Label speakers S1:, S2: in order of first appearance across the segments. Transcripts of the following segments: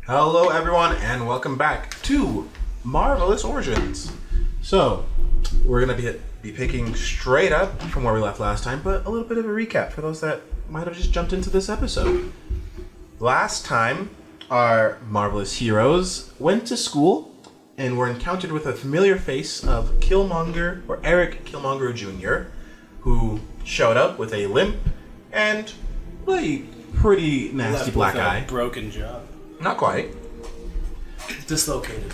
S1: Hello everyone and welcome back to Marvelous Origins. So, we're going to be picking straight up from where we left last time, but a little bit of a recap for those that might have just jumped into this episode. Last time, our Marvelous heroes went to school and were encountered with a familiar face of Killmonger, or Eric Killmonger Jr., who showed up with a limp and a pretty nasty black eye.
S2: Broken jaw.
S1: Not quite.
S2: Dislocated.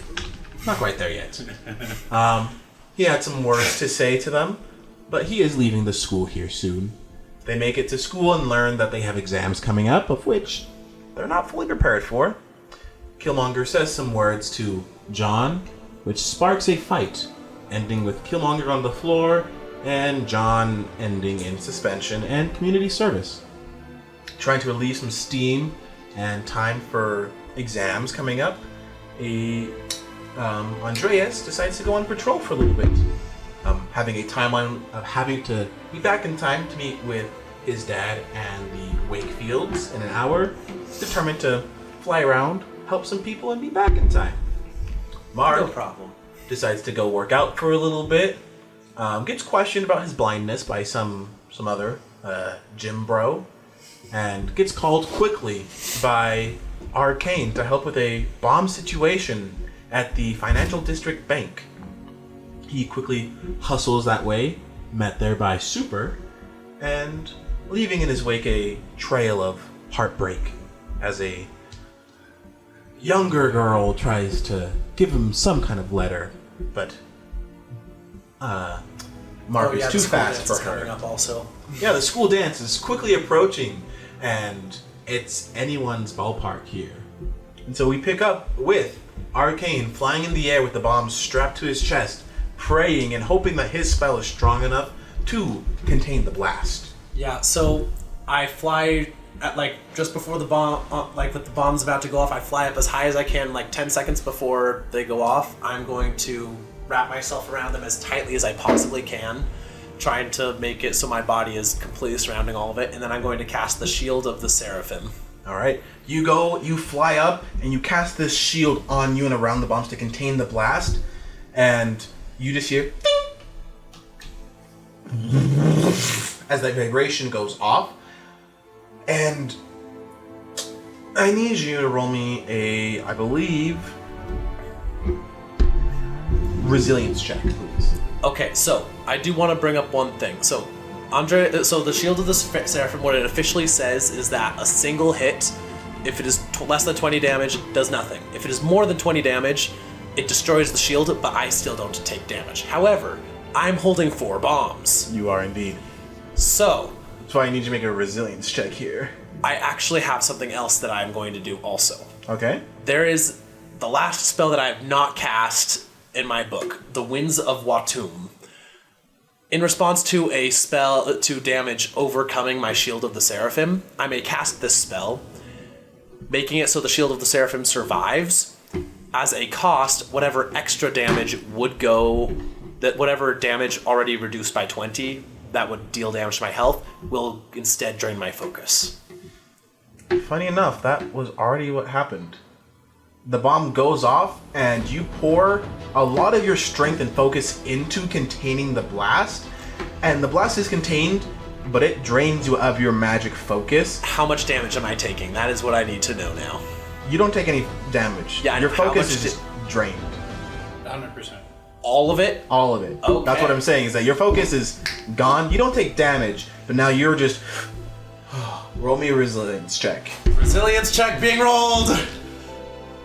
S1: Not quite there yet. He had some words to say to them, but he is leaving the school here soon. They make it to school and learn that they have exams coming up, of which they're not fully prepared for. Killmonger says some words to John, which sparks a fight, ending with Killmonger on the floor and John ending in suspension and community service. Trying to relieve some steam and time for exams coming up, Andreas decides to go on patrol for a little bit, having a timeline of having to be back in time to meet with his dad and the Wakefields in an hour, determined to fly around, help some people, and be back in time. Mark
S2: No problem.
S1: decides to go work out for a little bit, gets questioned about his blindness by some other gym bro, and gets called quickly by Arcane to help with a bomb situation at the Financial District Bank. He quickly hustles that way, met there by Super, and leaving in his wake a trail of heartbreak as a younger girl tries to give him some kind of letter, but Mark is too fast for her.
S2: Coming up also.
S1: Yeah, the school dance is quickly approaching, and it's anyone's ballpark here. And so we pick up with Arcane flying in the air with the bomb strapped to his chest, praying and hoping that his spell is strong enough to contain the blast.
S2: Yeah, so I fly at just before the bomb, with the bomb's about to go off, I fly up as high as I can, 10 seconds before they go off. I'm going to wrap myself around them as tightly as I possibly can, trying to make it so my body is completely surrounding all of it, and then I'm going to cast the Shield of the Seraphim.
S1: Alright, you fly up, and you cast this shield on you and around the bombs to contain the blast, and you just hear ding! As that vibration goes off, and I need you to roll me I believe, resilience check, please.
S2: Okay, so I do want to bring up one thing. So the Shield of the Seraphim, what it officially says is that a single hit, if it is less than 20 damage, does nothing. If it is more than 20 damage, it destroys the shield, but I still don't take damage. However, I'm holding 4 bombs.
S1: You are indeed.
S2: So
S1: That's why I need you to make a resilience check here.
S2: I actually have something else that I'm going to do also.
S1: Okay.
S2: There is the last spell that I have not cast in my book, the Winds of Watum. In response to a spell to damage overcoming my Shield of the Seraphim, I may cast this spell, making it so the Shield of the Seraphim survives. As a cost, whatever extra damage would go, that whatever damage already reduced by 20 that would deal damage to my health will instead drain my focus.
S1: Funny enough, that was already what happened. The bomb goes off, and you pour a lot of your strength and focus into containing the blast, and the blast is contained, but it drains you of your magic focus.
S2: How much damage am I taking? That is what I need to know now.
S1: You don't take any damage.
S2: Yeah,
S1: your
S2: how
S1: focus
S2: much
S1: is just drained.
S3: 100%.
S2: All of it?
S1: All of it.
S2: Okay.
S1: That's what I'm saying, is that your focus is gone. You don't take damage, but now you're just... Roll me a resilience check.
S2: Resilience check being rolled!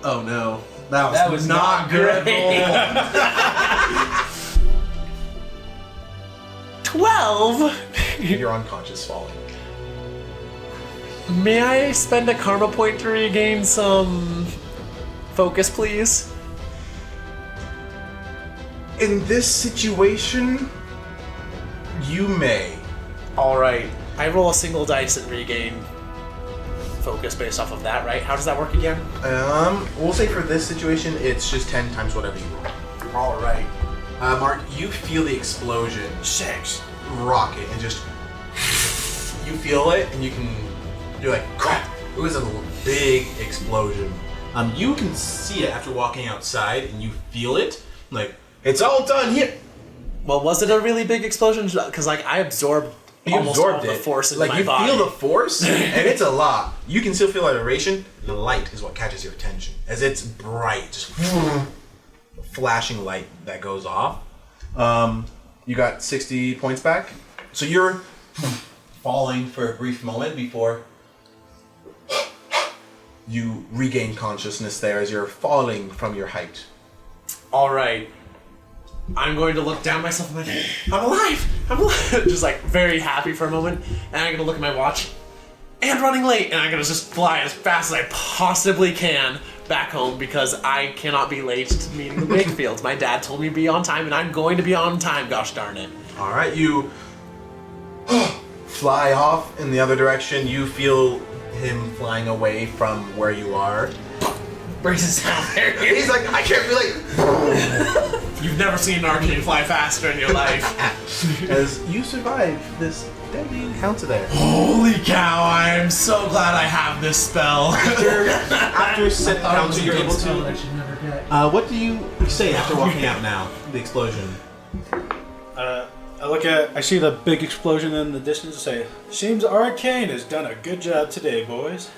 S1: Oh no. That was not
S2: great.
S1: good.
S2: 12!
S1: You're unconscious falling.
S2: May I spend a karma point to regain some focus, please?
S1: In this situation, you may.
S2: Alright. I roll a single dice and regain focus based off of that, right? How does that work again?
S1: We'll say for this situation, it's just 10 times whatever you roll.
S2: Alright.
S1: Mark, you feel the explosion.
S2: Six.
S1: Rocket, and just... You feel it, and you're like, crap! It was a big explosion. You can see it after walking outside, and you feel it. Like, it's all done here.
S2: Well, was it a really big explosion? Because, like, I absorbed almost all the force in my body.
S1: Like, you feel the force, and it's a lot. You can still feel that vibration. The light is what catches your attention. As it's bright, just flashing light that goes off. You got 60 points back. So you're falling for a brief moment before you regain consciousness there as you're falling from your height.
S2: All right. I'm going to look down myself and like, I'm alive! I'm alive! Just like very happy for a moment. And I'm going to look at my watch. And running late! And I'm going to just fly as fast as I possibly can back home because I cannot be late to meeting the Wakefields. My dad told me to be on time and I'm going to be on time, gosh darn it.
S1: Alright, you fly off in the other direction. You feel him flying away from where you are.
S2: Braces down there.
S1: He's like, I can't be late.
S2: You've never seen an arcane fly faster in your life.
S1: As you survive this deadly encounter there.
S2: Holy cow, I am so glad I have this spell.
S1: After set encounter, you're able to... what do you say after walking out now? The explosion.
S3: I see the big explosion in the distance and say, seems Arcane has done a good job today, boys.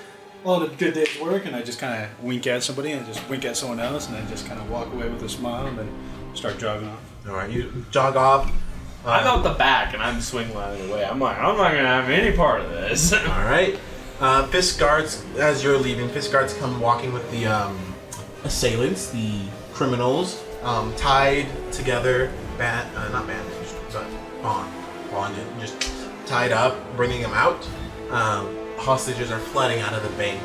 S3: Well, a good day's work, and I just kind of wink at somebody and just wink at someone else and then just kind of walk away with a smile and then start jogging off.
S1: Alright, you jog off.
S4: I'm out the back and I'm swing lining away. I'm like, I'm not going to have any part of this.
S1: Alright. Fisk guards, as you're leaving, Fisk guards come walking with the assailants, the criminals, tied together, not bandaged, but bonded, just tied up, bringing them out. Hostages are flooding out of the bank.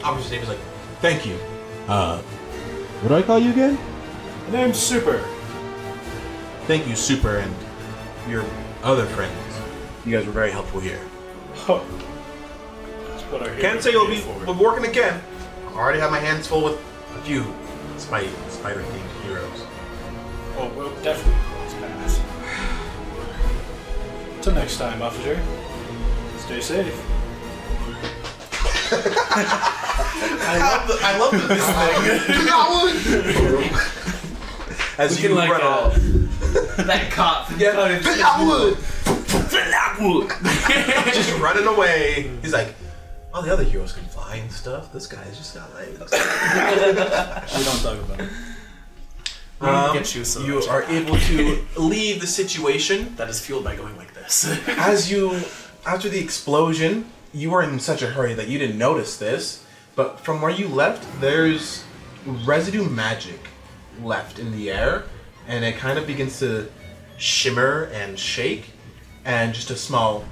S1: Officer David's like, thank you. What do I call you again?
S3: My name's Super.
S1: Thank you, Super, and your other friends. You guys were very helpful here.
S3: Oh. That's what our
S1: Can't say you'll be working again. I already have my hands full with a few spider-themed heroes.
S3: Oh, we'll definitely cross paths. Till next time, officer. Stay safe.
S2: I love this thing.
S1: As you run off.
S4: That cop.
S1: Yeah. Just running away. He's like, all the other heroes can fly and stuff. This guy's just got legs.
S3: We don't talk about it.
S1: You are able to leave the situation.
S2: That is fueled by going like this.
S1: After the explosion, you were in such a hurry that you didn't notice this, but from where you left, there's residue magic left in the air, and it kind of begins to shimmer and shake, and just a small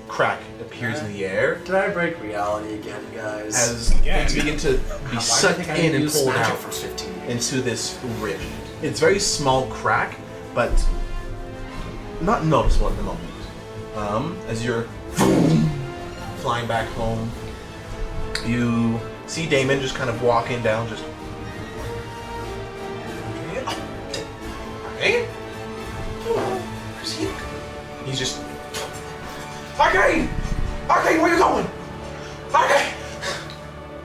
S1: crack appears in the air.
S2: Did I break reality again, guys?
S1: As things begin to be sucked in and pulled out
S2: for 15 years?
S1: into this rift. It's very small crack, but not noticeable at the moment. As you're flying back home, you see Damon just kind of walking down, just... Okay? Where's he? He's just... Arcane! Arcane, where you going? Arcane!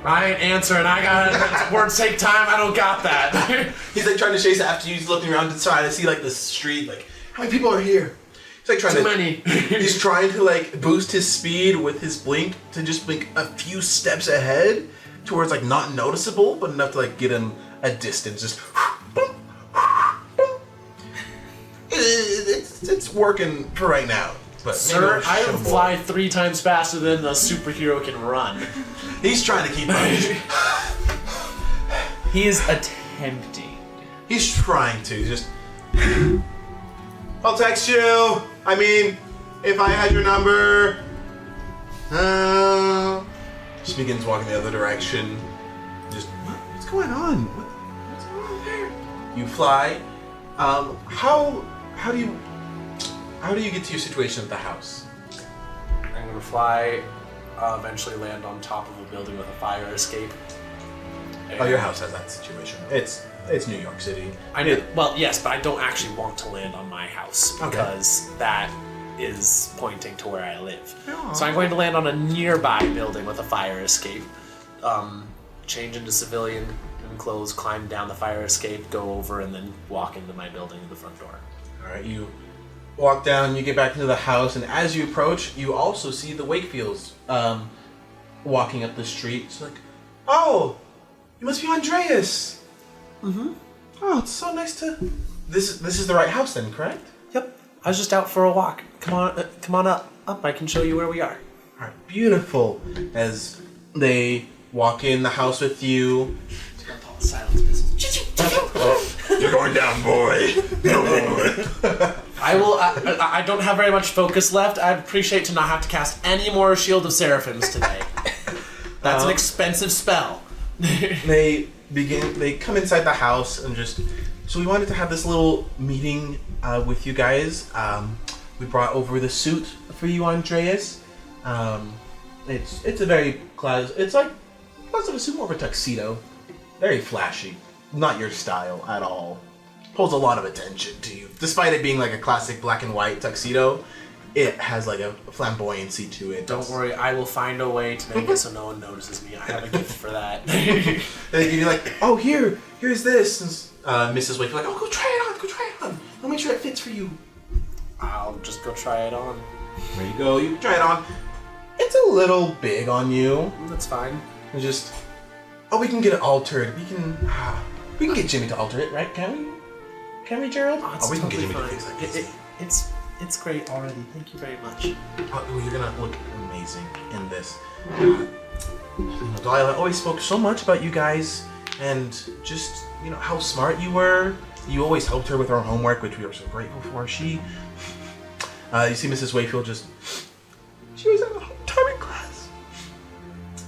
S2: I ain't answering. I got words take time. I don't got that.
S1: He's like trying to chase after you. He's looking around to try to see like the street. Like, how many people are here? He's like trying
S2: Too many.
S1: He's trying to like boost his speed with his blink to just blink a few steps ahead towards like not noticeable, but enough to like get him a distance. Just it's working for right now. But
S2: sir, I can fly 3 times faster than the superhero can run.
S1: He's trying to keep up.
S4: He is attempting.
S1: He's trying to just. I'll text you. I mean, if I had your number. Just begins walking the other direction. Just what's going on? What's going on there? You fly. How do you get to your situation at the house?
S2: I'm gonna fly, eventually land on top of a building with a fire escape.
S1: Oh, your house has that situation. It's New York City.
S2: I know. Well, yes, but I don't actually want to land on my house because that is pointing to where I live.
S1: Aww.
S2: So I'm going to land on a nearby building with a fire escape. change into civilian clothes, climb down the fire escape, go over, and then walk into my building to the front door.
S1: All right, you walk down, you get back into the house, and as you approach, you also see the Wakefields walking up the street. It's like, oh, you must be Andreas.
S2: Mm-hmm.
S1: Oh, it's so nice to. This is the right house then, correct?
S2: Yep. I was just out for a walk. Come on up. I can show you where we are.
S1: All right, beautiful. As they walk in the house with you.
S2: Silence business.
S1: You're going down, boy. No.
S2: I will. I don't have very much focus left. I'd appreciate to not have to cast any more Shield of Seraphims today. That's an expensive spell.
S1: They come inside the house and just. So we wanted to have this little meeting with you guys. We brought over the suit for you, Andreas. It's a very class. It's like less of a suit, more of a tuxedo. Very flashy. Not your style at all. Pulls a lot of attention to you. Despite it being like a classic black and white tuxedo, it has like a flamboyancy to it.
S2: Don't worry, I will find a way to make it so no one notices me. I have a gift for that.
S1: And you're like, oh, here's this. And Mrs. Wakefield like, oh, go try it on. I'll make sure it fits for you.
S2: I'll just go try it on.
S1: There you go. You try it on. It's a little big on you.
S2: That's fine.
S1: It's just, oh, we can get it altered. We can get Jimmy to alter it, right? Can we, Gerald?
S2: Oh,
S1: we can
S2: totally
S1: get Jimmy
S2: fine.
S1: to fix it.
S2: It's great already. Thank you very much.
S1: Oh, you're gonna look amazing in this. Delilah always spoke so much about you guys, and just how smart you were. You always helped her with her homework, which we were so grateful for. You see Mrs. Wakefield she was in a retirement class.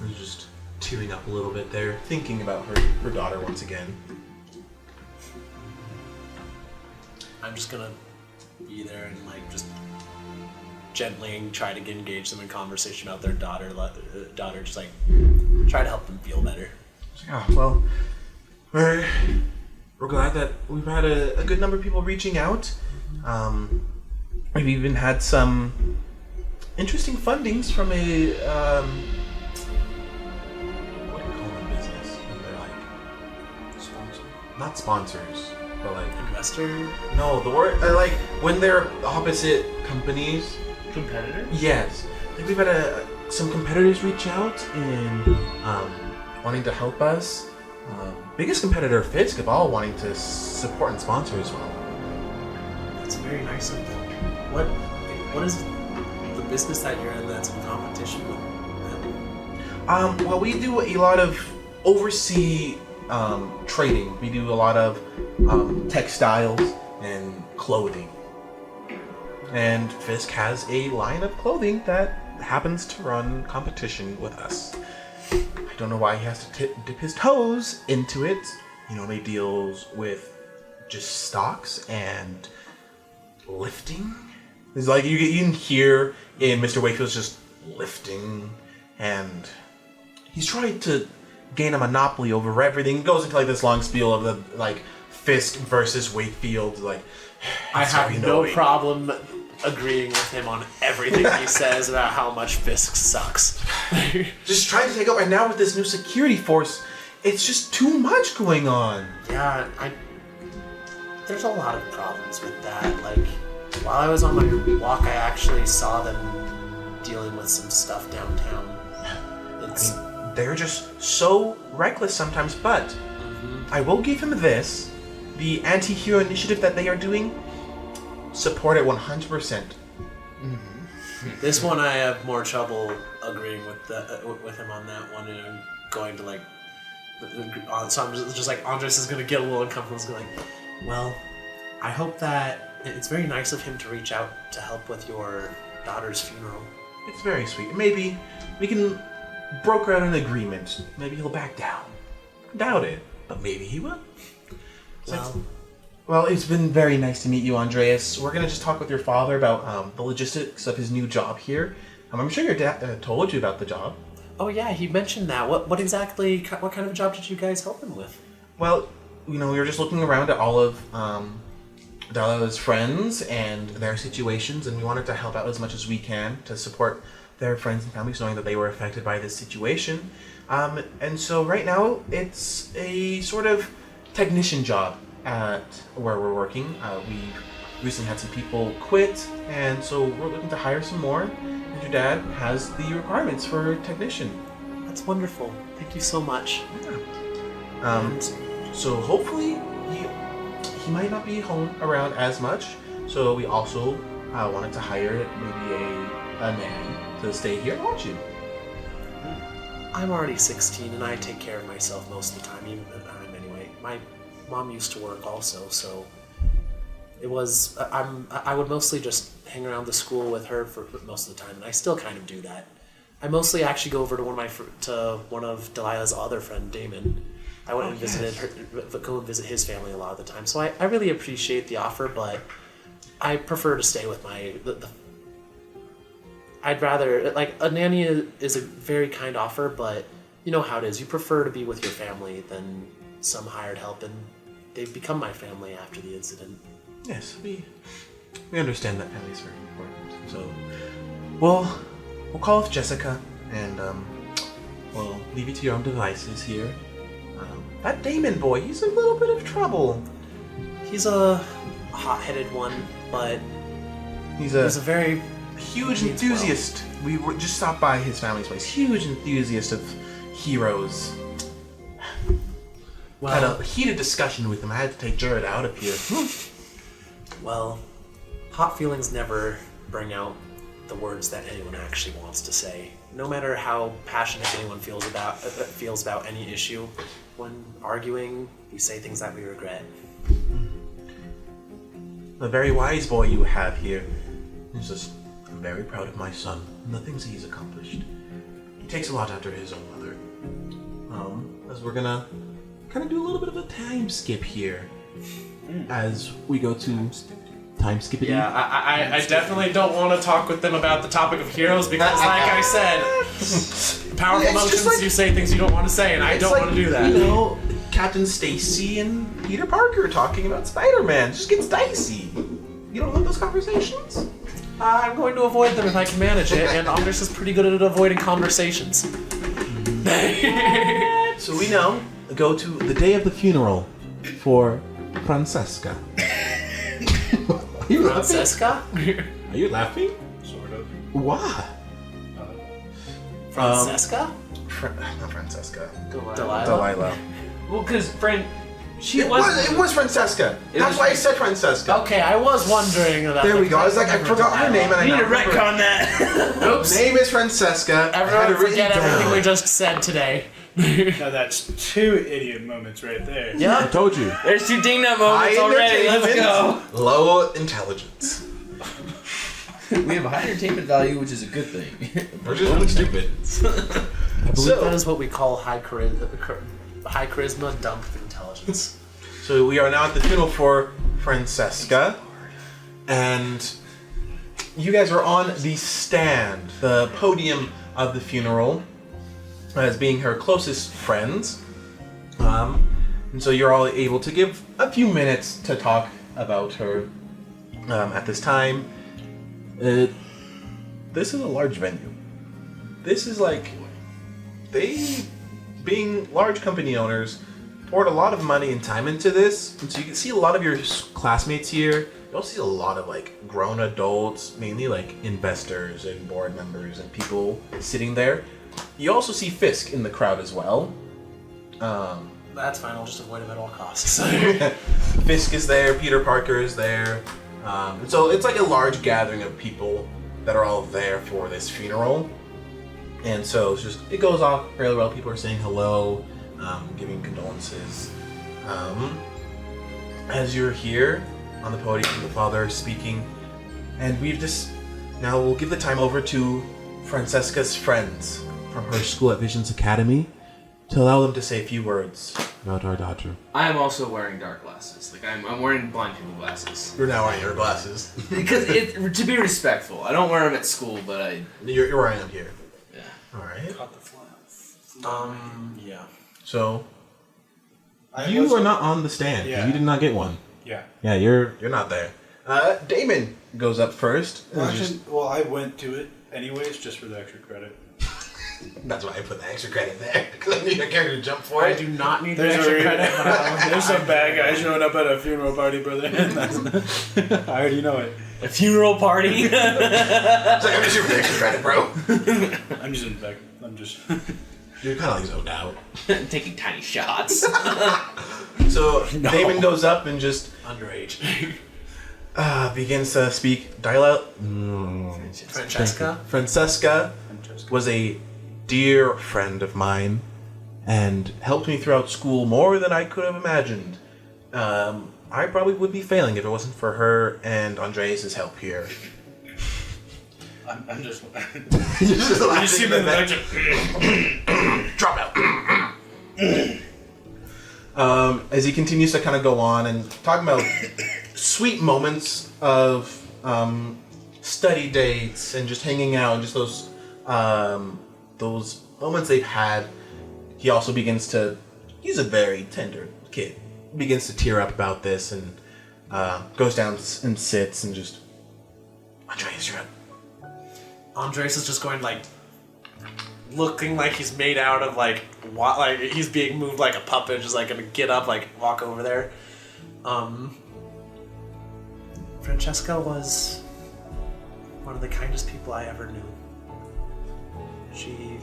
S1: And just tearing up a little bit there, thinking about her daughter once again.
S2: I'm just gonna be there and just gently try to engage them in conversation about their daughter, just try to help them feel better.
S1: Yeah, well, we're glad that we've had a good number of people reaching out. We've even had some interesting fundings from a what do you call them business? When they're
S2: Sponsor?
S1: not sponsors, but
S2: Investor?
S1: no, the word when they're opposite companies.
S2: Competitor?
S1: Yes, we've had some competitors reach out and wanting to help us. Biggest competitor, Fisk, of all, wanting to support and sponsor as well.
S2: That's very nice of them. What is the business that you're in that's in competition with them?
S1: Well, we do a lot of overseas trading. We do a lot of textiles and clothing. And Fisk has a line of clothing that happens to run competition with us. I don't know why he has to dip his toes into it. He normally deals with just stocks and lifting. It's like you can hear in Mr. Wakefield's just lifting, and he's trying to gain a monopoly over everything. It goes into this long spiel of the Fisk versus Wakefield.
S2: I have no problem agreeing with him on everything he says about how much Fisk sucks.
S1: Just trying to take over. And now with this new security force, it's just too much going on.
S2: Yeah, there's a lot of problems with that. While I was on my walk, I actually saw them dealing with some stuff downtown.
S1: They're just so reckless sometimes, but I will give him this. The anti-hero initiative that they are doing, support it 100%.
S2: This one I have more trouble agreeing with him on that one, and I'm going to so I'm just Andres is going to get a little uncomfortable. He's going well, I hope that it's very nice of him to reach out to help with your daughter's funeral.
S1: It's very sweet. Maybe we can broker out an agreement. Maybe he'll back down. Doubt it, but maybe he will. Well, it's been very nice to meet you, Andreas. We're going to just talk with your father about the logistics of his new job here. I'm sure your dad told you about the job.
S2: Oh yeah, he mentioned that. What kind of job did you guys help him with?
S1: Well, we were just looking around at all of Dala's friends and their situations, and we wanted to help out as much as we can to support their friends and families, knowing that they were affected by this situation. And so right now, it's a sort of technician job at where we're working. We've recently had some people quit, and so we're looking to hire some more. And your dad has the requirements for a technician.
S2: That's wonderful. Thank you so much.
S1: So hopefully he might not be home around as much. So we also wanted to hire maybe a nanny to stay here and watch you.
S2: I'm already 16 and I take care of myself most of the time, even at home anyway. My mom used to work also, so it was I would mostly just hang around the school with her for most of the time, and I still kind of do that. I mostly actually go over to one of Delilah's other friend, Damon. I went and visited her, go and visit his family a lot of the time. So I really appreciate the offer, but I prefer to stay with I'd rather, like, a nanny is a very kind offer, but you know how it is. You prefer to be with your family than some hired help, and they've become my family after the incident.
S1: Yes, we understand that family is very important. So, we'll call off Jessica, and we'll leave you to your own devices here. That Damon boy, he's a little bit of trouble.
S2: He's a hot-headed one, but
S1: He's a
S2: very
S1: huge enthusiast. We just stopped by his family's place. Huge enthusiast of heroes. Had a heated discussion with him. I had to take Jared out of here.
S2: Well, hot feelings never bring out the words that anyone actually wants to say. No matter how passionate anyone feels about any issue, when arguing, we say things that we regret.
S1: A very wise boy you have here. He's just very proud of my son and the things he's accomplished. He takes a lot after his own mother. As we're gonna kind of do a little bit of a time skip here as we go to time skipping.
S2: Yeah, I definitely don't want to talk with them about the topic of heroes because, like I said, powerful emotions,
S1: like,
S2: you say things you don't want to say, and I don't want to do that.
S1: You know, Captain Stacy and Peter Parker talking about Spider-Man just gets dicey. You don't want those conversations?
S2: I'm going to avoid them if I can manage it, and Anders is pretty good at avoiding conversations.
S1: So we now go to the day of the funeral for Francesca. Are you
S2: Francesca?
S1: Are you laughing?
S3: Sort of.
S1: Why?
S2: Francesca?
S1: Not Francesca.
S2: Delilah?
S4: Well, because
S1: It was Francesca. That's why I said Francesca.
S2: Okay, I was wondering about
S1: There we go. I was like, I forgot her name, and I
S4: need to
S1: remember.
S4: retcon that.
S2: Oops.
S1: Name is Francesca.
S2: Everyone forget everything we just said today.
S3: Now that's 2 idiot moments right there.
S1: I
S2: Yep.
S1: told you.
S4: There's 2 ding-dong moments
S1: High
S4: already. Let's go.
S1: entertainment, low intelligence.
S5: We have a high entertainment value, which is a good thing.
S1: We're just really stupid.
S2: I believe that is what we call high charisma, dumb intelligence.
S1: So we are now at the funeral for Francesca, and you guys are on the stand, the podium of the funeral, as being her closest friends. And so you're all able to give a few minutes to talk about her at this time. This is a large venue. This is like, they, being large company owners, poured a lot of money and time into this, and so you can see a lot of your classmates here. You also see a lot of like grown adults, mainly like investors and board members and people sitting there. You also see Fisk in the crowd as well.
S2: That's fine, I'll just avoid him at all costs.
S1: Fisk is there, Peter Parker is there. And so it's like a large gathering of people that are all there for this funeral. And so it's just, it goes off fairly well. People are saying hello, giving condolences. As you're here on the podium, the father speaking, and now we'll give the time over to Francesca's friends from her school at Visions Academy to allow them to say a few words about our daughter.
S4: I am also wearing dark glasses. Like I'm wearing blind people glasses.
S1: You're now wearing your glasses.
S4: Because to be respectful, I don't wear them at school, but
S1: You're wearing them here.
S4: yeah.
S1: All right.
S3: Caught the fly.
S2: Yeah.
S1: So you are not on the stand.
S3: Yeah.
S1: You did not get one.
S3: Yeah.
S1: Yeah, you're not there. Damon goes up first.
S3: Well, actually, I went to it anyways, just for the extra credit.
S1: That's why I put the extra credit there, because I need a character to jump for
S2: I
S1: it.
S2: do not need
S3: There's
S2: extra credit, but I
S3: There's some bad guy showing up at a funeral party, brother. I already know it.
S2: a funeral party.
S1: It's like, I'm just here for the extra credit, bro.
S3: I'm just in the back. I'm just...
S1: You're kind of like zoned out.
S5: Taking tiny shots.
S1: So Damon goes up and just
S2: Underage.
S1: begins to speak dialogue.
S2: Francesca?
S1: Francesca was a dear friend of mine and helped me throughout school more than I could have imagined. I probably would be failing if it wasn't for her and Andreas' help here.
S3: I'm just...
S1: You just
S3: see me in the back.
S1: Drop out. As he continues to kind of go on and talking about sweet moments of study dates and just hanging out and just those moments they've had, he also begins to. He's a very tender kid. Begins to tear up about this and goes down and sits and just. Andreas, you're up.
S2: Andres is just going like, looking like he's made out of like he's being moved like a puppet, just like gonna get up, like walk over there. Francesca was one of the kindest people I ever knew. She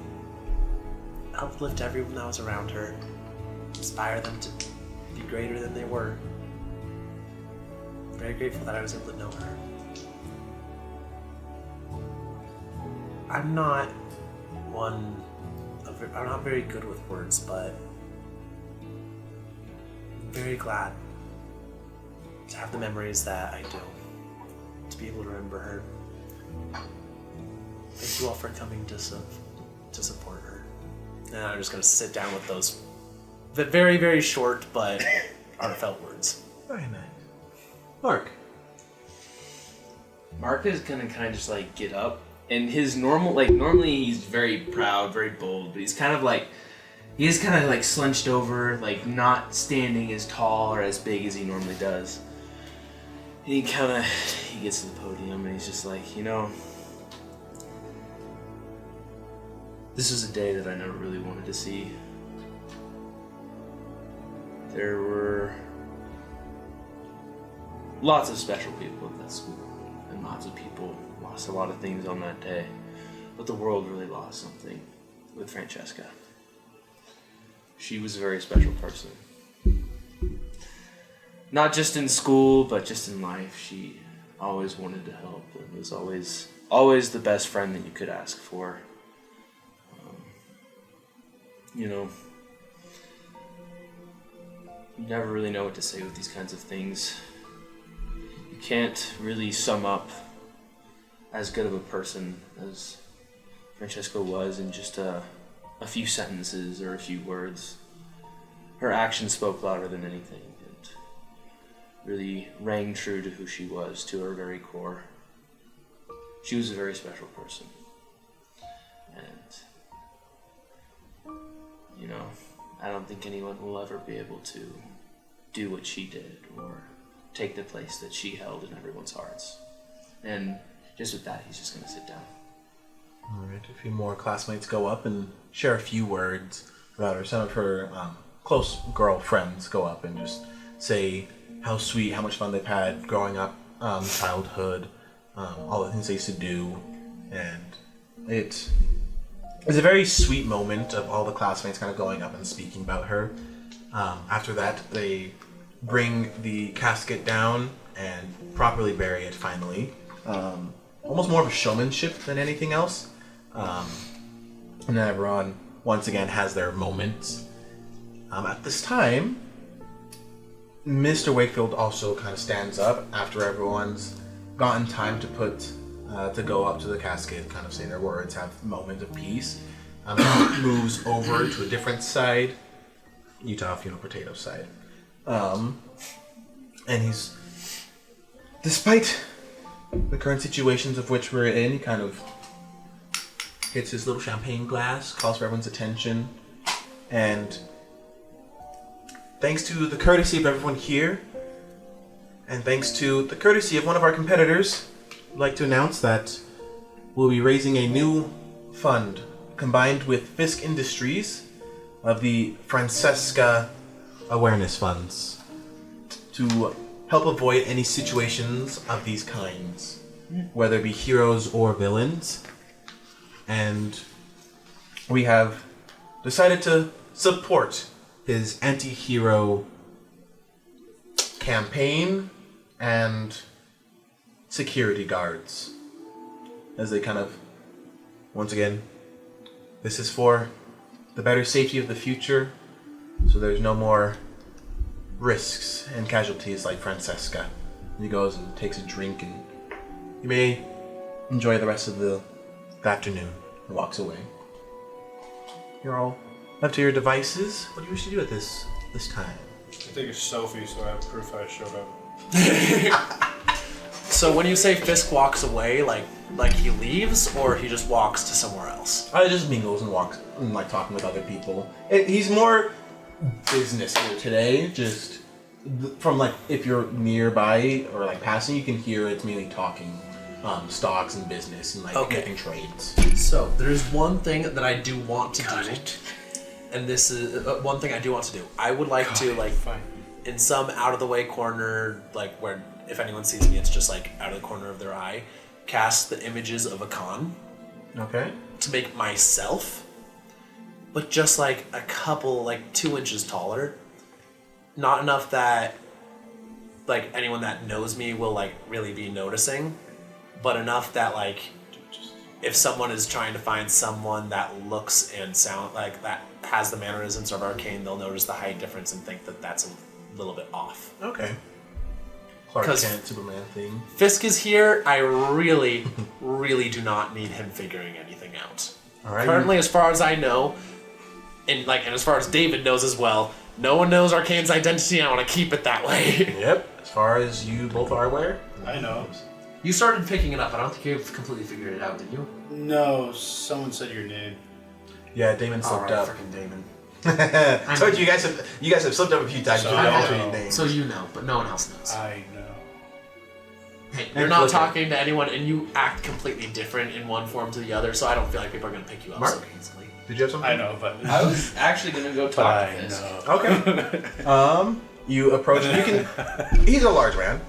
S2: helped lift everyone that was around her, inspire them to be greater than they were. I'm very grateful that I was able to know her. I'm not very good with words, but I'm very glad to have the memories that I do, to be able to remember her. Thank you all for coming to support her. And I'm just going to sit down with those very, very short but heartfelt words.
S1: Very nice. Mark.
S5: Mark is gonna kind of just like get up, and his normally he's very proud, very bold, but he's kind of like slunched over, like not standing as tall or as big as he normally does. And he gets to the podium and he's just like, this is a day that I never really wanted to see. There were lots of special people at that school, and lots of people lost a lot of things on that day. But the world really lost something with Francesca. She was a very special person. Not just in school, but just in life. She always wanted to help and was always the best friend that you could ask for. You never really know what to say with these kinds of things. You can't really sum up as good of a person as Francesca was in just a few sentences or a few words. Her actions spoke louder than anything and really rang true to who she was, to her very core. She was a very special person. And I don't think anyone will ever be able to do what she did or take the place that she held in everyone's hearts. And just with that, he's just going to sit down.
S1: All right, a few more classmates go up and share a few words about her. Some of her close girlfriends go up and just say how sweet, how much fun they've had growing up, childhood, all the things they used to do. And it's a very sweet moment of all the classmates kind of going up and speaking about her. After that, they bring the casket down and properly bury it finally. Almost more of a showmanship than anything else. And then everyone, once again, has their moments. At this time, Mr. Wakefield also kind of stands up after everyone's gotten time to to go up to the casket, kind of say their words, have a moment of peace. Moves over to a different side, Utah potato side. And he's, despite the current situations of which we're in, he kind of hits his little champagne glass, calls for everyone's attention, and thanks to the courtesy of everyone here, And thanks to the courtesy of one of our competitors, I'd like to announce that we'll be raising a new fund combined with Fisk Industries of the Francesca Awareness Funds to help avoid any situations of these kinds, whether it be heroes or villains. And we have decided to support his anti-hero campaign and security guards as they kind of, once again, this is for the better safety of the future, so there's no more risks and casualties like Francesca. He goes and takes a drink, and you may enjoy the rest of the afternoon, and walks away. You're all left to your devices. What do you wish to do at this time?
S3: I think it's Sophie, so I have proof I showed up.
S2: So when you say Fisk walks away, like he leaves, or he just walks to somewhere else?
S1: I just mingles and walks and like talking with other people. He's more business here today. Just from like if you're nearby or like passing, you can hear it's mainly talking stocks and business and like making trades.
S2: So there's one thing that I do want to do, and this is one thing I do want to do. I would like to like in some out of the way corner, like where if anyone sees me, it's just like out of the corner of their eye, cast the images of a con.
S1: Okay.
S2: To make myself, but just like a couple, like 2 inches taller. Not enough that like anyone that knows me will like really be noticing, but enough that like if someone is trying to find someone that looks and sound like that has the mannerisms of Arcane, they'll notice the height difference and think that that's a little bit off.
S1: Okay. Clark Kent, Superman thing.
S2: Fisk is here. I really, really do not need him figuring anything out.
S1: All right.
S2: Currently, as far as I know, and as far as David knows as well, no one knows Arcane's identity, and I want to keep it that way.
S1: Yep. As far as you both are aware.
S3: I know.
S2: You started picking it up. I don't think you've completely figured it out, did you?
S3: No, someone said your name.
S1: Yeah, Damon slipped up.
S2: Freaking Damon.
S1: Told you guys have slipped up a few times.
S3: So
S1: You
S3: I
S1: know
S3: know.
S1: alternate names.
S2: So you know, but no one else knows.
S3: I know.
S2: Hey, you're not talking to anyone, and you act completely different in one form to the other, so I don't feel like people are going to pick you up
S1: Mark?
S2: so easily.
S1: Did you have something?
S3: I know, but
S5: I was actually gonna go talk to Fisk.
S1: Okay. You approach him. You can. He's a large man,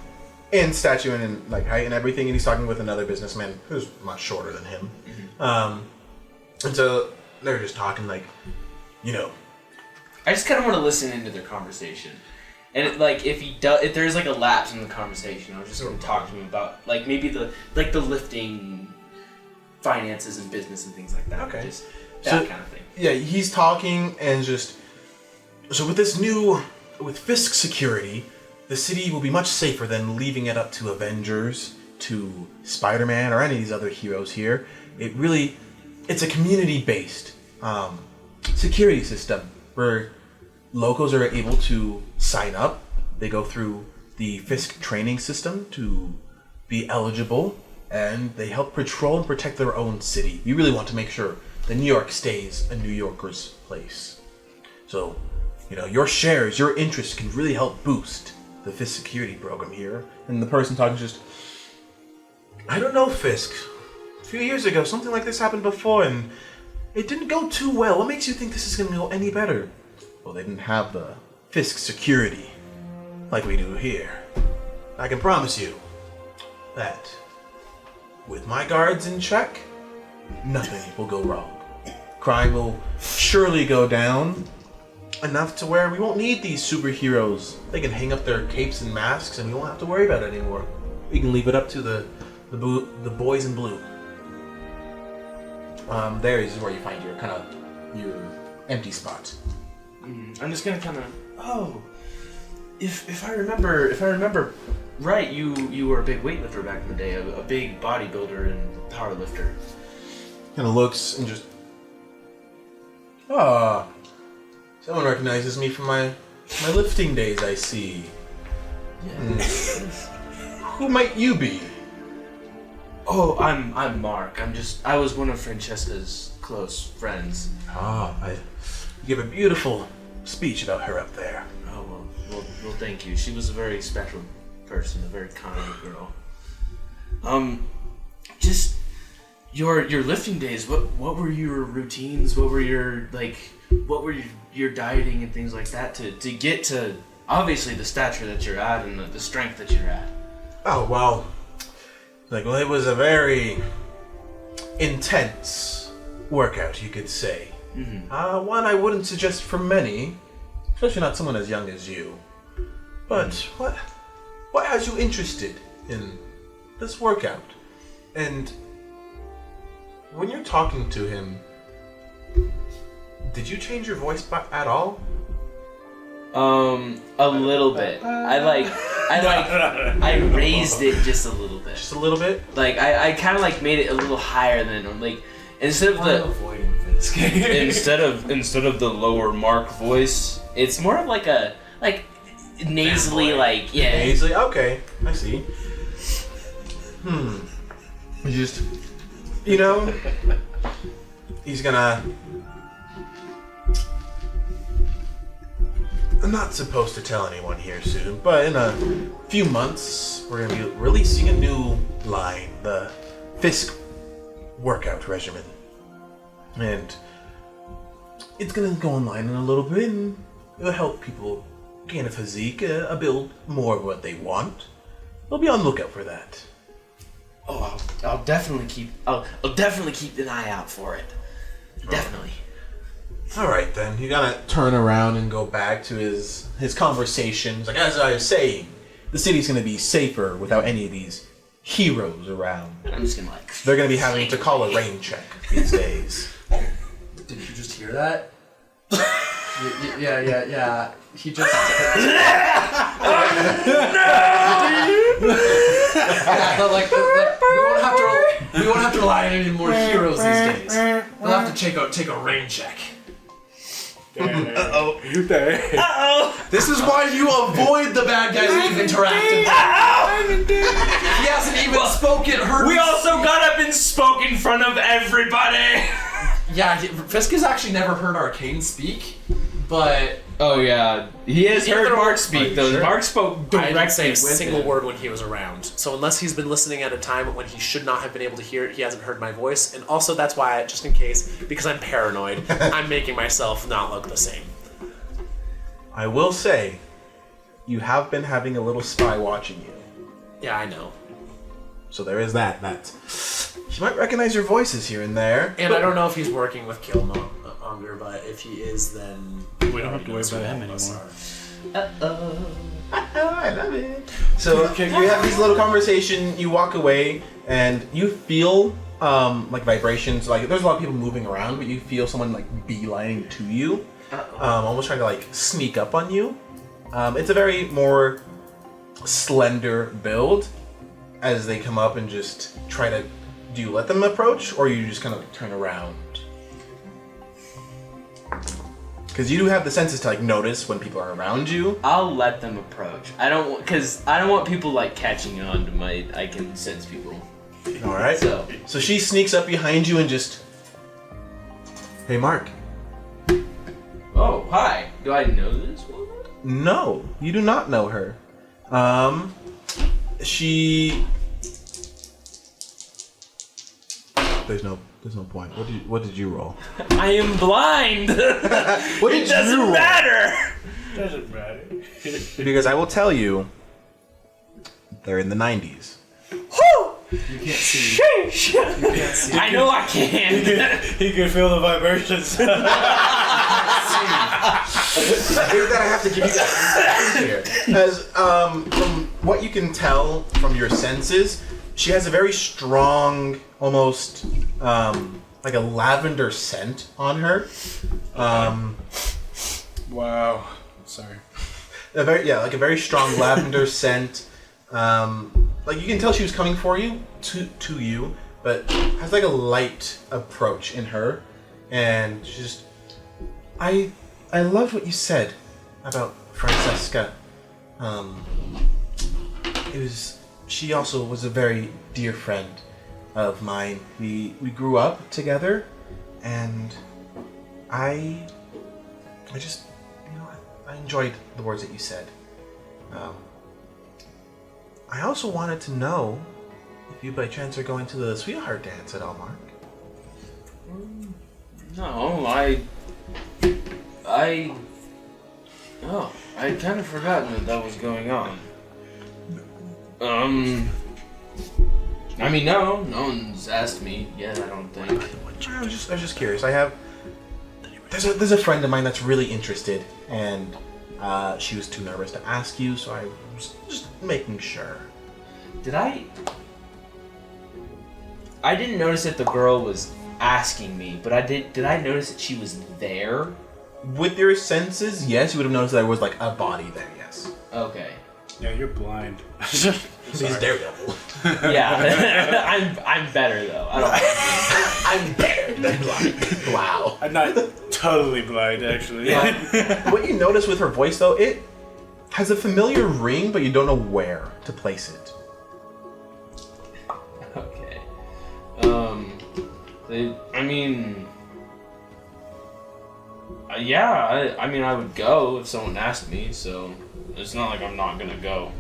S1: in stature and in like height and everything, and he's talking with another businessman who's much shorter than him. And so they're just talking like, you know.
S5: I just kind of want to listen into their conversation, and if there's like a lapse in the conversation, I was just gonna talk to him about like maybe the lifting finances and business and things like that.
S1: Okay.
S5: Just that kind of thing.
S1: Yeah, he's talking and just. So with Fisk security, the city will be much safer than leaving it up to Avengers, to Spider-Man, or any of these other heroes here. It's a community-based security system where locals are able to sign up. They go through the Fisk training system to be eligible, and they help patrol and protect their own city. We really want to make sure that New York stays a New Yorker's place. So, your shares, your interests can really help boost the Fisk security program here. And the person talking is just, I don't know, Fisk. A few years ago, something like this happened before, and it didn't go too well. What makes you think this is going to go any better? Well, they didn't have the Fisk security like we do here. I can promise you that with my guards in check, nothing will go wrong. Crime will surely go down, enough to where we won't need these superheroes. They can hang up their capes and masks, and we won't have to worry about it anymore. We can leave it up to the boys in blue. There is where you find your empty spot.
S5: I'm just gonna if I remember right, you were a big weightlifter back in the day, a big bodybuilder and power lifter.
S1: Kind of looks and just, someone recognizes me from my lifting days, I see. Who might you be?
S5: Oh, I'm Mark. I was one of Francesca's close friends.
S1: You give a beautiful speech about her up there.
S5: Oh well, thank you. She was a very special person, a very kind girl. Just your lifting days. What were your routines? What were your your dieting and things like that to get to obviously the stature that you're at and the strength that you're at?
S1: Oh, well, it was a very intense workout, you could say.
S5: Mm-hmm.
S1: One I wouldn't suggest for many, especially not someone as young as you. But what has you interested in this workout? And when you're talking to him, did you change your voice at all?
S5: A little bit. I raised it just a little bit.
S1: Just a little bit?
S5: I kind of made it a little higher than normal. Instead of the
S3: avoiding Fisk.
S5: instead of the lower Mark voice, it's more of nasally,
S1: Nasally? Okay, I see. You just, he's gonna... I'm not supposed to tell anyone here soon, but in a few months, we're gonna be releasing a new line, the Fisk workout regimen. And it's gonna go online in a little bit, and it'll help people gain a physique, build more of what they want. We'll be on the lookout for that.
S5: Oh, I'll definitely keep an eye out for it. Definitely.
S1: Alright then, you gotta turn around and go back to his conversations. As I was saying, the city's gonna be safer without any of these heroes around.
S5: I'm just gonna
S1: They're gonna be having to call a rain check these days.
S6: Did you just hear that? Yeah. He just. We won't have to rely on any more heroes these days. We'll have to take a rain check.
S3: Uh-oh.
S6: This is why you avoid the bad guys that you've interacted with. He hasn't even spoken.
S5: We also got up and spoke in front of everybody.
S6: Yeah, Fisk has actually never heard Arcane speak, but...
S5: Oh yeah, he has heard Mark speak though.
S6: Sure?
S5: Mark spoke
S2: I didn't
S5: directly
S2: say a
S5: with
S2: single
S5: him.
S2: word when he was around. So unless he's been listening at a time when he should not have been able to hear it, he hasn't heard my voice. And also that's why, just in case, because I'm paranoid, I'm making myself not look the same.
S1: I will say, you have been having a little spy watching you.
S2: Yeah, I know.
S1: So there is that. He might recognize your voices here and there.
S2: And I don't know if he's working with Killmonger, but if he is, then
S3: We don't have to worry about him anymore.
S1: I love it. So you have these little conversation. You walk away, and you feel vibrations. There's a lot of people moving around, but you feel someone beelining to you, almost trying to sneak up on you. It's a very more slender build. As they come up and just try to, do you let them approach, or you just kind of turn around? Because you do have the senses to notice when people are around you.
S5: I'll let them approach. I don't want people catching on to my. I can sense people.
S1: All right. So she sneaks up behind you and just. Hey, Mark.
S5: Oh, hi. Do I know this woman?
S1: No, you do not know her. She. There's no point. What did you roll?
S5: I am blind.
S1: What did
S5: It doesn't
S1: you roll?
S5: matter.
S3: Doesn't matter.
S1: Because I will tell you, they're in the 90s.
S6: You can't see.
S5: Sheesh.
S6: You can't see.
S5: I know I can.
S3: He can feel the vibrations.
S1: I think that I have to give you guys here. As from what you can tell from your senses, she has a very strong, almost like a lavender scent on her.
S3: Wow. Sorry.
S1: A very strong lavender scent. You can tell she was coming for you, to you, but has a light approach in her, and she just. I love what you said about Francesca. She also was a very dear friend of mine. We grew up together, and I just, I enjoyed the words that you said. I also wanted to know if you by chance are going to the sweetheart dance at all, Mark.
S5: No, I kind of forgotten that was going on. I mean, no one's asked me yet, I don't think.
S1: I was just curious. There's a friend of mine that's really interested, and she was too nervous to ask you, so I was just making sure.
S5: I didn't notice that the girl was asking me, but did I notice that she was there?
S1: With your senses, yes, you would have noticed there was like a body there, yes.
S5: Okay.
S3: Yeah, you're blind.
S1: He's Daredevil.
S5: Yeah, I'm better though. I don't.
S1: I'm better than blind. Wow.
S3: I'm not totally blind, actually.
S1: What you notice with her voice, though, it has a familiar ring, but you don't know where to place it.
S5: Okay. I would go if someone asked me, so it's not like I'm not gonna go.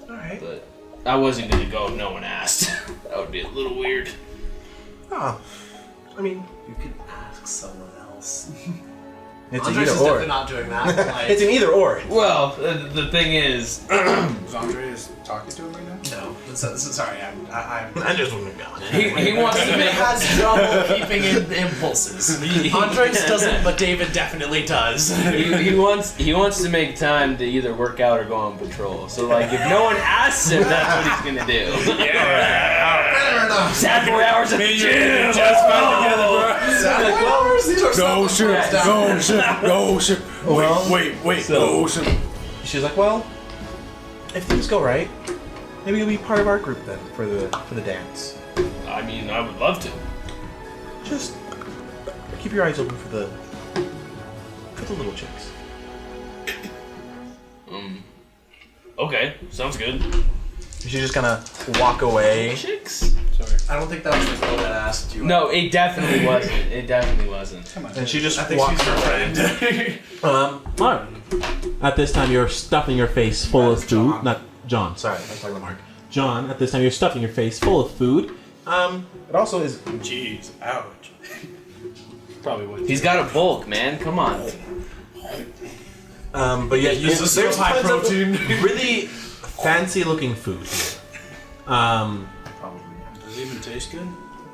S1: Alright.
S5: But I wasn't gonna go if no one asked. That would be a little weird.
S1: Oh. I mean,
S2: You could ask someone else.
S1: it's an
S2: Andres
S1: either
S2: is
S1: or.
S2: definitely not doing that. Like,
S1: It's an either or.
S5: Well, the thing is,
S3: Is Andres talking to him right now?
S2: no. Sorry, I'm
S1: I just wouldn't go.
S5: he wants to
S2: David
S5: make
S2: has trouble keeping in impulses. Andres doesn't, but David definitely does.
S5: he wants to make time to either work out or go on patrol. So like, if no one asks him, that's what he's gonna do.
S6: Fair enough.
S5: Sad boy hours at the gym.
S6: These are
S3: Go ship, go ship, go ship.
S1: Well,
S3: Wait, go ship.
S1: She's like, well, if things go right, maybe you'll be part of our group then for the dance.
S5: I mean, I would love to.
S1: Just keep your eyes open for the little chicks.
S5: Okay, sounds good.
S1: She's just gonna walk away.
S5: Chicks?
S3: Sorry.
S2: I don't think that was the girl that asked you.
S5: No, it definitely wasn't. It definitely wasn't.
S3: Come on.
S1: And she just
S2: I think
S1: walks
S2: she's her
S1: away.
S2: friend.
S1: Mark. At this time, you're stuffing your face full of food.
S2: John.
S1: Not John. Sorry, I'm talking about Mark. John. At this time, you're stuffing your face full of food. It also is.
S3: Jeez, ouch. Probably would.
S5: He's got a bulk, man. Come on.
S1: But yeah,
S2: This is
S1: there's
S2: high
S1: tons of
S2: protein.
S1: really fancy-looking food here.
S2: Probably.
S3: Does it even taste good?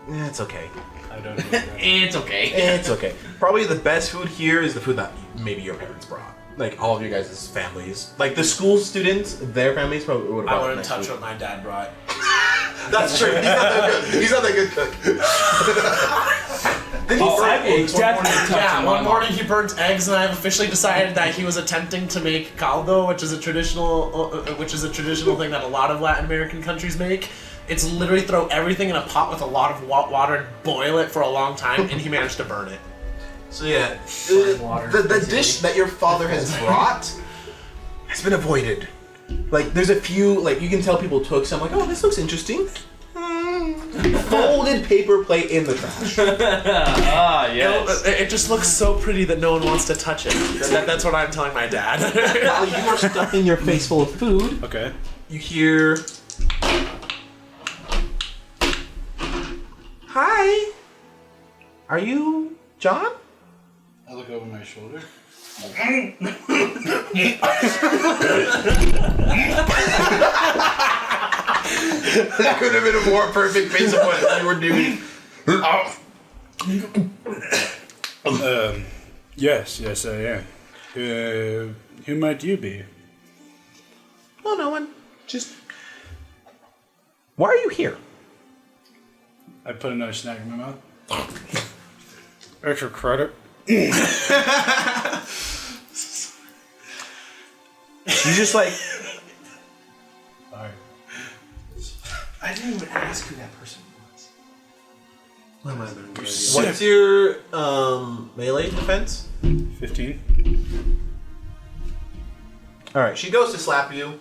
S1: Yeah, it's okay.
S3: I don't know.
S5: It's okay.
S1: It's okay. Probably the best food here is the food that maybe your parents brought. Like all of you guys' families. Like the school students, their families probably would have
S2: I
S1: brought
S2: wouldn't
S1: nice
S2: touch
S1: food.
S2: what my dad brought.
S1: That's true. He's not that good. He's not that good cook. Did he
S5: Oh, I
S1: say
S5: will definitely touch
S2: Yeah,
S5: him
S2: one
S5: on
S2: morning he burnt eggs, and I've officially decided that he was attempting to make caldo, which is a traditional thing that a lot of Latin American countries make. It's literally throw everything in a pot with a lot of water and boil it for a long time, and he managed to burn it.
S1: So yeah,
S5: water,
S1: the dish that your father has brought has been avoided. Like there's a few, like you can tell people took some, like, oh, this looks interesting. Folded paper plate in the trash.
S5: Ah, yes.
S2: It just looks so pretty that no one wants to touch it. That's what I'm telling my dad.
S1: While you are stuffing your face full of food,
S3: Okay.
S1: you hear, "Hi, are you John?"
S3: I look over my shoulder.
S1: That could have been a more perfect face of what you were doing.
S3: Yes, I am. Who might you be?
S1: Oh, no one. Just. Why are you here?
S3: I put another snack in my mouth. Extra credit.
S1: You just like.
S3: Sorry.
S2: I didn't even ask who that person was.
S1: What's your melee defense?
S3: 15.
S1: All right, she goes to slap you,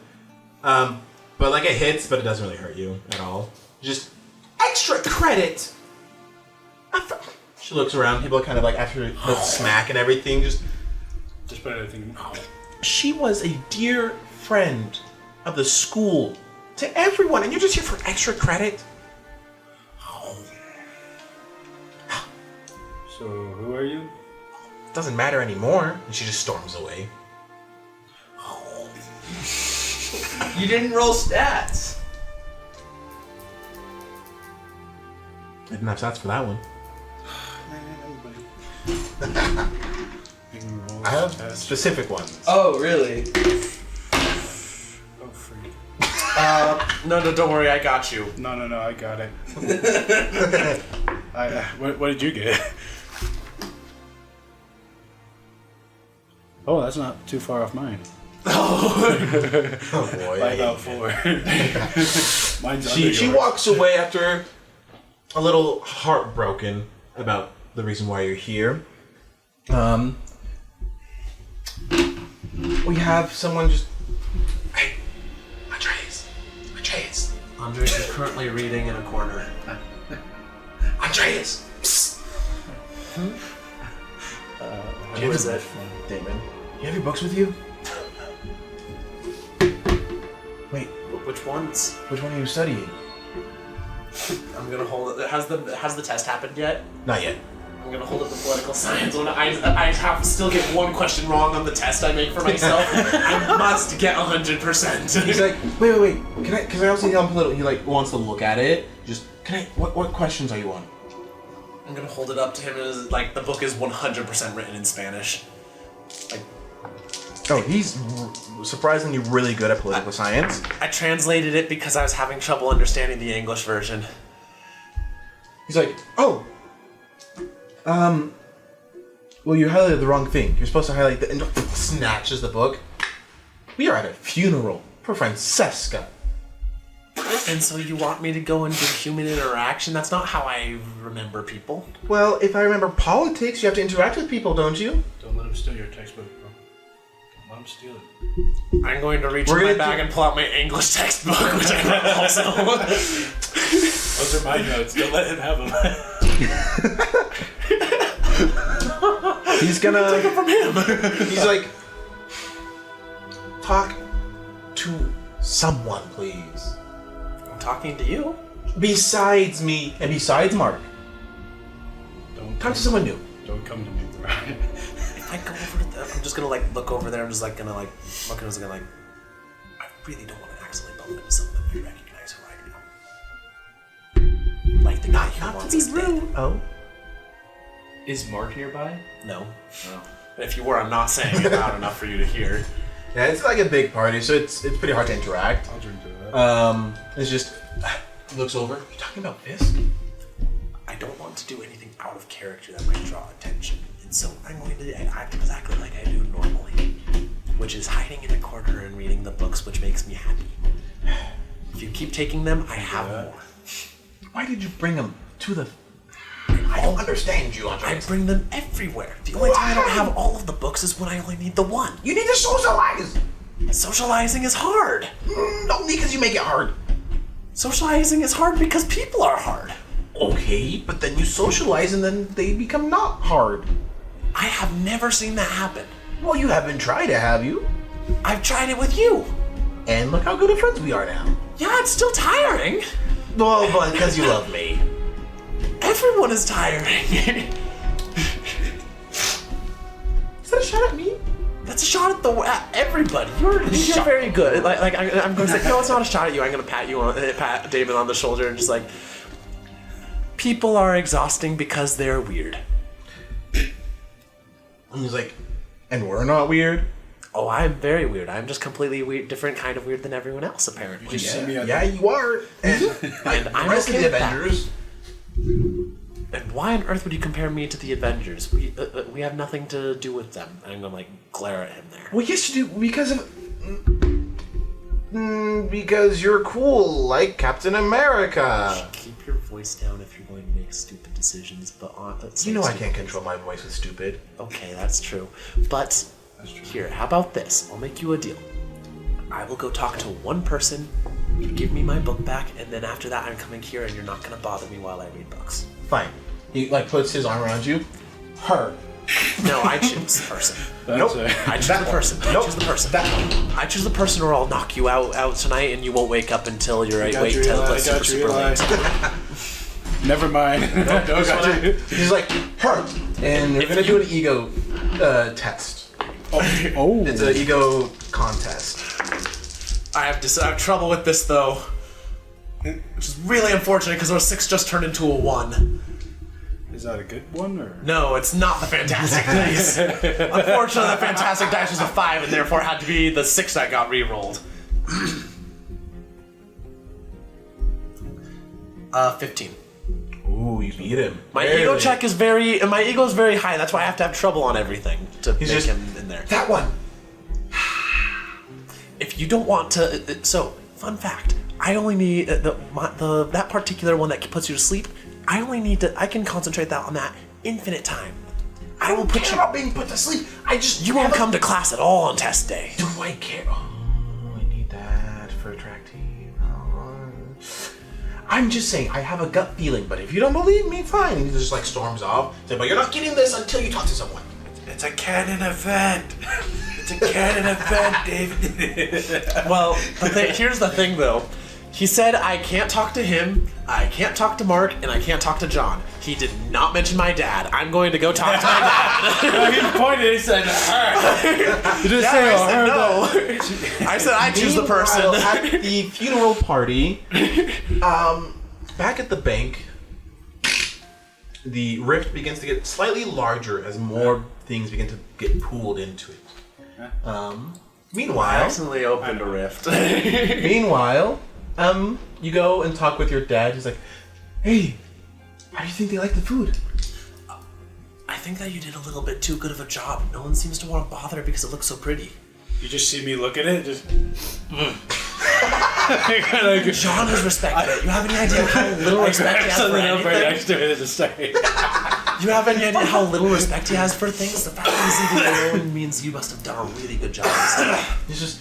S1: but like it hits, but it doesn't really hurt you at all. Just extra credit. She looks around. People are kind of like after the smack and everything. Just
S3: Just put everything.
S1: she was a dear friend of the school to everyone, and you're just here for extra credit?
S3: So, who are you?
S1: Doesn't matter anymore. And she just storms away.
S5: You didn't roll stats.
S1: I didn't have stats for that one. I have specific ones.
S5: Oh, really?
S3: Oh, freak.
S2: No, don't worry, I got you.
S3: No, I got it. What did you get? Oh, that's not too far off mine.
S1: Oh boy.
S3: By about 4. Mine's under
S1: She
S3: yours.
S1: walks away after a little heartbroken about the reason why you're here. We have someone just... Hey, Andreas.
S2: Andres is currently reading in a corner.
S1: Andreas! Psst.
S2: Who is it?
S1: Damon. You have your books with you? Wait,
S2: Which ones?
S1: which one are you studying?
S2: I'm gonna hold it. Has the test happened yet?
S1: Not yet.
S2: I'm gonna hold up the political science one. I have to still get one question wrong on the test I make for myself. I must get 100%.
S1: He's like, wait. Can I also help a little? He like wants to look at it. Just, what questions are you on?
S2: I'm gonna hold it up to him as like the book is 100% written in Spanish. Like,
S1: Oh, he's surprisingly really good at political science.
S2: I translated it because I was having trouble understanding the English version.
S1: He's like, oh, well, you highlighted the wrong thing. You're supposed to highlight the... And snatches the book. We are at a funeral for Francesca.
S2: And so you want me to go and do human interaction? That's not how I remember people.
S1: Well, if I remember politics, you have to interact with people, don't you?
S3: Don't let him steal your textbook, bro. Don't let him steal it.
S2: I'm going to reach
S1: We're
S2: in my
S1: gonna
S2: bag and pull out my English textbook, which I read also.
S3: Those are my notes. Don't let him have them.
S1: He's gonna...
S2: Take it from him.
S1: He's like, talk to someone, please.
S2: I'm talking to you.
S1: Besides me and besides Mark.
S3: Don't
S1: Talk to someone new.
S3: Don't come to me, bro.
S2: If I go over to them, I'm just gonna like look over there. I'm just like gonna like look and I was gonna like. I really don't want to accidentally bump into someone that I recognize who I know. Like the guy who wants us dead.
S1: Oh.
S5: Is Mark nearby?
S2: No.
S5: Oh.
S2: But if you were, I'm not saying it loud enough for you to hear.
S1: Yeah, it's like a big party, so it's pretty hard to interact.
S3: I'll drink to that.
S1: It's just... He looks over. You talking about Fisk?
S2: I don't want to do anything out of character that might draw attention, and so I'm going to act exactly like I do normally, which is hiding in a corner and reading the books, which makes me happy. If you keep taking them, I have more.
S1: Why did you bring him to the... I don't understand you,
S2: I
S1: Andres.
S2: bring them everywhere. The only time I don't have all of the books is when I only need the one.
S1: You need to socialize!
S2: Socializing is hard.
S1: Only because you make it hard.
S2: Socializing is hard because people are hard.
S1: Okay, but then you socialize and then they become not hard.
S2: I have never seen that happen.
S1: Well, you haven't tried it, have you?
S2: I've tried it with you.
S1: And look how good of friends we are now.
S2: Yeah, it's still tiring.
S1: Well, but because you love me.
S2: Everyone is tiring.
S1: Is that a shot at me?
S2: That's a shot at everybody. You're very good. Like I'm going to say, no, it's not a shot at you. I'm going to pat David on the shoulder and just like, people are exhausting because they're weird.
S1: And he's like, and we're not weird?
S2: Oh, I'm very weird. I'm just completely weird, different kind of weird than everyone else, apparently.
S3: See me at
S1: Yeah, you are. And
S2: And I'm
S1: the rest
S2: okay
S1: of the
S2: with that.
S1: Avengers.
S2: And why on earth would you compare me to the Avengers? We have nothing to do with them. I'm gonna like glare at him there.
S1: Well, yes, you do, because of... because you're cool, like Captain America.
S2: Keep your voice down if you're going to make stupid decisions, but
S1: You know I can't control my voice with stupid.
S2: Okay, that's true. But here, how about this? I'll make you a deal. I will go talk to one person, you give me my book back, and then after that I'm coming here and you're not gonna bother me while I read books.
S1: Fine. He like puts his arm around you. Her.
S2: No, I choose the person.
S3: Nope.
S2: I choose the person. I choose the person.
S1: That one.
S2: I choose the person, or I'll knock you out tonight, and you won't wake up until you're
S3: got
S2: wait
S3: you,
S2: till
S3: Eli,
S2: it's
S3: I got
S2: super
S3: you, Eli.
S2: late.
S3: Never mind.
S1: He's like, her. And we're gonna do an ego test.
S3: Oh.
S1: It's an ego contest.
S2: I have trouble with this though, which is really unfortunate because our 6 just turned into a 1.
S3: Is that a good one or?
S2: No, it's not the fantastic dice. Unfortunately, the fantastic dice was a 5, and therefore had to be the 6 that got re-rolled. 15.
S1: Ooh, you beat him.
S2: My
S1: Barely.
S2: ego check is my ego is very high. That's why I have to have trouble on everything to make
S1: just-
S2: him in there.
S1: That one.
S2: If you don't want to, so fun fact, I only need that particular one that puts you to sleep. I can concentrate on that infinite time. I will put you.
S1: about being put to sleep.
S2: You won't come to class at all on test day.
S1: Do I care? Oh, I need that for track team. I'm just saying, I have a gut feeling, but if you don't believe me, fine. And he just like storms off. Say, but you're not getting this until you talk to someone.
S3: It's a canon event. It's a canon event, David.
S2: Well, here's the thing though. He said I can't talk to him, I can't talk to Mark, and I can't talk to John. He did not mention my dad. I'm going to go talk to my dad.
S3: He pointed. He said, "Her." You just
S2: Yeah,
S3: say,
S2: I said
S3: "Her."
S2: no. I said I choose the person.
S1: Meanwhile, at the funeral party, back at the bank, the rift begins to get slightly larger as more things begin to get pooled into it.
S2: I
S1: Meanwhile,
S2: accidentally opened a rift.
S1: you go and talk with your dad. He's like, "Hey, how do you think they like the food?"
S2: I think that you did a little bit too good of a job. No one seems to want to bother it because it looks so pretty.
S3: You just see me look at it, just.
S2: John has respected it. You have any idea how little respect he has for
S3: Something else right
S2: anything?
S3: next to it at the start.
S2: You have any idea how little respect he has for things? The fact that he's even alone means you must have done a really good job.
S1: He's just,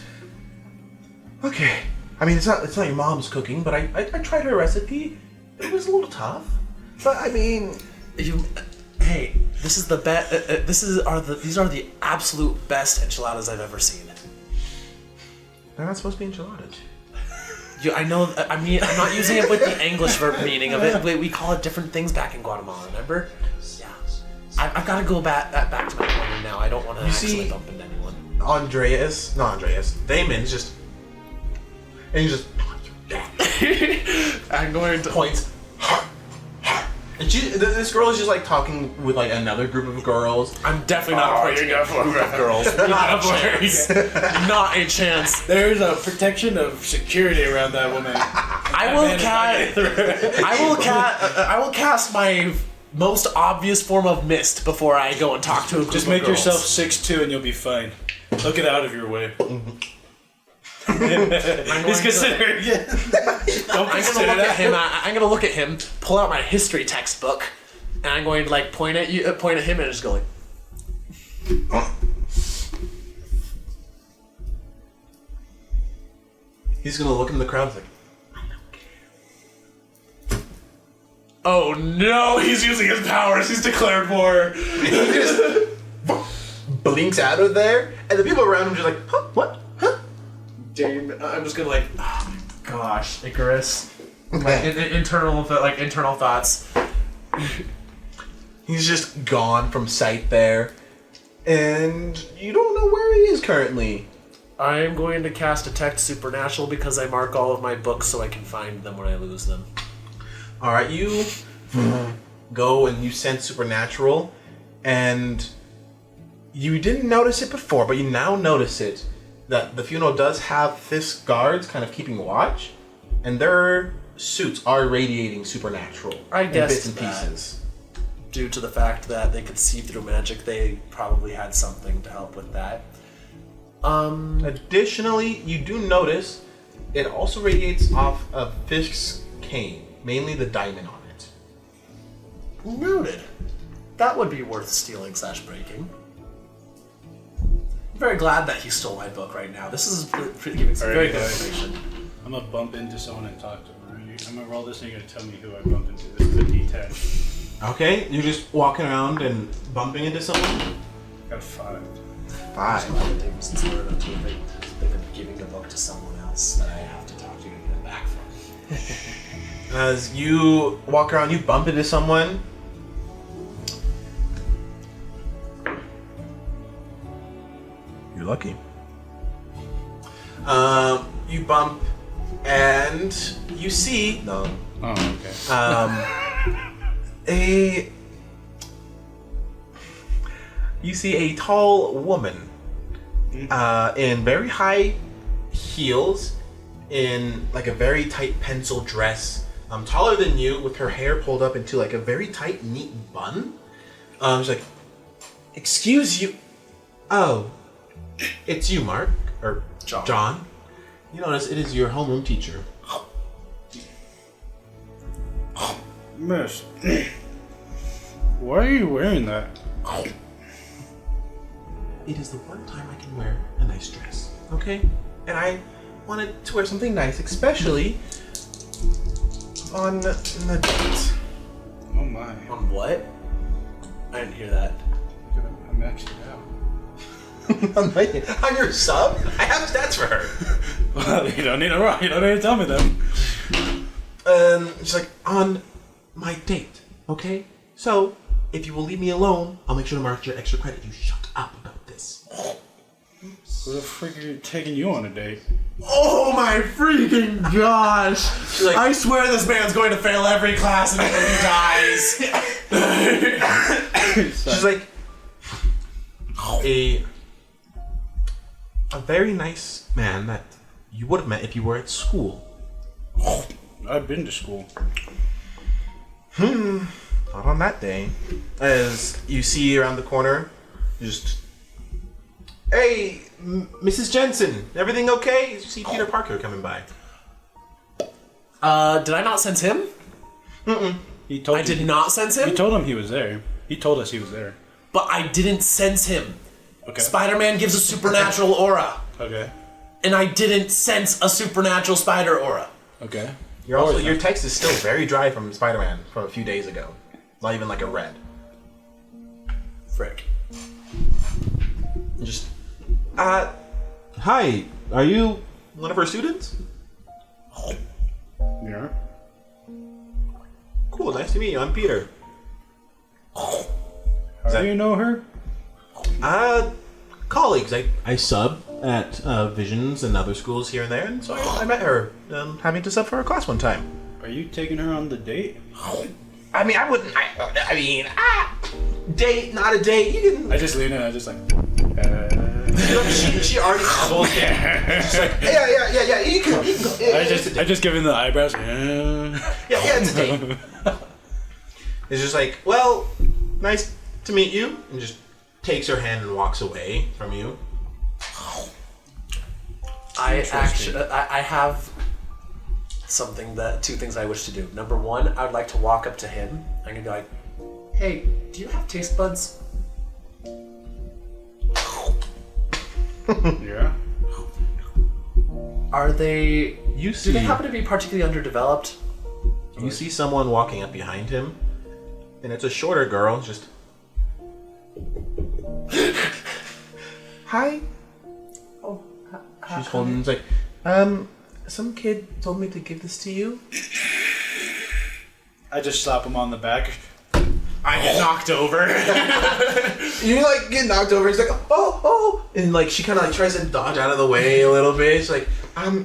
S1: okay. I mean, it's not your mom's cooking, but I tried her recipe. It was a little tough, but I mean,
S2: Hey, this is the best. These are the absolute best enchiladas I've ever seen.
S1: they're not supposed to be enchiladas.
S2: I know. I mean, I'm not using it with the English meaning of it. We call it different things back in Guatemala. Remember? Yeah. I've got to go back to my corner now. I don't want to actually bump into anyone.
S1: Damon's just, and he's just
S2: I'm going to
S1: points. And this girl is just like talking with like another group of girls.
S2: I'm definitely not pointing at girls. Not a chance. Not a chance.
S3: There's a protection of security around that woman.
S2: I will cast my most obvious form of mist before I go and talk to a group
S3: Just
S2: of
S3: make
S2: girls.
S3: yourself 6'2" and you'll be fine. Look it out of your way. He's considering it. Don't consider that.
S2: I'm gonna look at him, pull out my history textbook, and I'm going to like point at him, and just go like.
S1: He's gonna look in the crowd. He's like,
S2: Oh no! He's using his powers. He's declared war.
S1: he just blinks out of there, and the people around him just like, huh? What? Huh?
S2: I'm just gonna like, oh my gosh, Icarus. Internal thoughts.
S1: He's just gone from sight there, and you don't know where he is currently.
S2: I am going to cast Detect Supernatural because I mark all of my books so I can find them when I lose them.
S1: All right, you go and you sense Supernatural, and you didn't notice it before, but you now notice it, that the funeral does have Fisk guards kind of keeping watch, and their suits are radiating Supernatural
S2: I
S1: in
S2: guessed
S1: bits and
S2: that.
S1: pieces.
S2: Due to the fact that they could see through magic, they probably had something to help with that.
S1: Additionally, you do notice it also radiates off of Fisk's cane, mainly the diamond on it.
S2: Noted. That would be worth stealing / breaking. I'm very glad that he stole my book right now. This is giving some very good information.
S3: I'm gonna bump into someone and talk to them. I'm gonna roll this and you're gonna tell me who I bump into. This is a D10.
S1: Okay, you're just walking around and bumping into someone?
S3: Got a 5.
S1: 5.
S2: One thing since we're about to think of giving the book to someone else that I have to talk to and get it back from.
S1: As you walk around, you bump into someone. You're lucky. You bump and you see
S3: Oh, okay.
S1: You see a tall woman in very high heels, in like a very tight pencil dress, taller than you, with her hair pulled up into like a very tight, neat bun. She's like, "Excuse you? Oh, it's you, Mark or John. You notice it is your homeroom teacher."
S3: Miss, why are you wearing that?
S1: It is the one time I can wear a nice dress, okay? And I wanted to wear something nice, especially on the date.
S3: Oh my.
S2: On what? I didn't hear that.
S3: I maxed it out.
S1: On your sub? I have stats for her.
S3: Well, you don't need to tell me them.
S1: She's like, on my date, okay? So, if you will leave me alone, I'll make sure to mark your extra credit. You shut up about this.
S3: Who the freak are you taking you on a date?
S6: Oh my freaking gosh!
S1: She's like,
S6: I swear this man's going to fail every class until he dies.
S1: she's like, a very nice man that you would have met if you were at school.
S3: I've been to school.
S1: Not on that day. As you see around the corner, just, "Hey, Mrs. Jensen, everything okay?" You see Peter Parker coming by.
S2: Did I not sense him?
S3: He told
S2: I did not sense him?
S3: He told him he was there. He told us he was there.
S2: But I didn't sense him.
S3: Okay.
S2: Spider-Man gives a supernatural aura.
S3: Okay.
S2: And I didn't sense a supernatural spider aura.
S3: Okay.
S1: Your text is still very dry from Spider-Man from a few days ago. Not even like a red.
S2: Frick.
S1: Just, hi, are you one of our students?
S3: Yeah.
S1: Cool, nice to meet you. I'm Peter.
S3: How do you know her?
S1: Colleagues. I sub at Visions and other schools here and there, and so I met her having to sub for her class one time.
S3: Are you taking her on the date?
S1: I mean, I wouldn't. Date, not a date. You can.
S3: I just lean in. I just like.
S1: She already told me. She's like, yeah. You can go. Yeah,
S3: I just give him the eyebrows.
S1: Yeah, it's a date. It's just like, well, nice to meet you, and just takes her hand and walks away from you.
S2: I have two things I wish to do. Number one, I would like to walk up to him. I'm gonna be like, "Hey, do you have taste buds?"
S3: Yeah.
S2: Are they?
S1: You
S2: Do
S1: see,
S2: they happen to be particularly underdeveloped?
S1: you see someone walking up behind him, and it's a shorter girl. Just, hi.
S2: Oh,
S1: She's holding. It's like, some kid told me to give this to you.
S3: I just slap him on the back.
S6: I get knocked over.
S1: You like get knocked over. He's like, oh, and like she kind of like tries to dodge out of the way a little bit. She's like,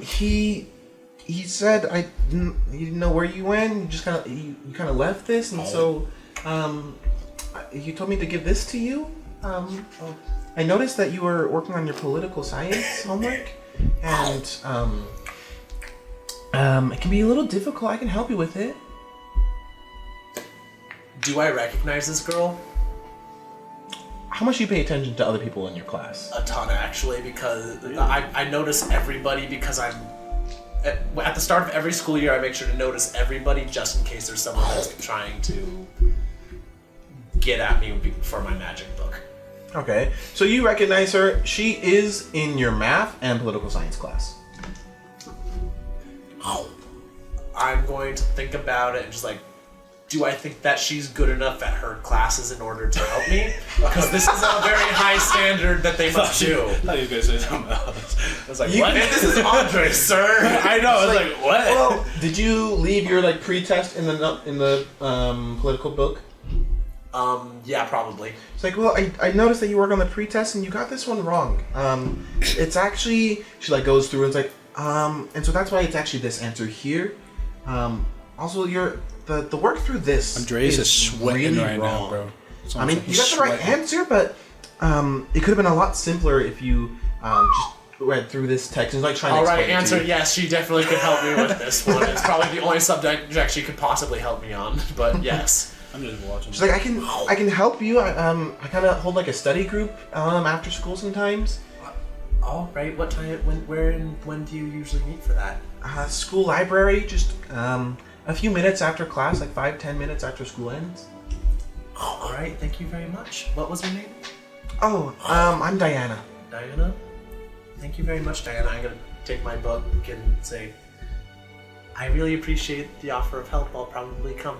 S1: he said he didn't know where you went. You just kind of you kind of left this, and so you told me to give this to you. I noticed that you were working on your political science homework, and it can be a little difficult. I can help you with it.
S2: Do I recognize this girl?
S1: How much do you pay attention to other people in your class?
S2: A ton, actually, because I notice everybody because I'm... At the start of every school year, I make sure to notice everybody just in case there's someone that's trying to get at me for my magic book.
S1: Okay, so you recognize her. She is in your math and political science class.
S2: I'm going to think about it and just like, do I think that she's good enough at her classes in order to help me? Because this is a very high standard that they must do.
S3: I thought you were going to say something else. I was like,
S2: What?
S3: what?
S2: This is Andre, sir.
S3: I know, I was like, what?
S1: Well, did you leave your like pre-test in the political book?
S2: Yeah, probably.
S1: It's like, well, I noticed that you work on the pre-test and you got this one wrong. It's actually, she like goes through and it's like, and so that's why it's actually this answer here. Also, the work through this
S3: Andreas is sweating
S1: really
S3: right
S1: wrong.
S3: now, bro.
S1: I mean, you got the right answer, but it could have been a lot simpler if you just read through this text and like trying to explain
S2: Alright,
S1: it to
S2: answer
S1: you.
S2: yes, she definitely could help me with this one. It's probably the only subject she could possibly help me on, but yes.
S3: I'm just watching.
S1: She's like, I can help you. I kind of hold like a study group after school sometimes.
S2: Alright, what time, where and when do you usually meet for that?
S1: School library, just a few minutes after class, like 5-10 minutes after school ends.
S2: Alright, thank you very much. What was your name?
S1: Oh, I'm Diana.
S2: Diana? Thank you very much, Diana. I'm gonna take my book and say, I really appreciate the offer of help. I'll probably come.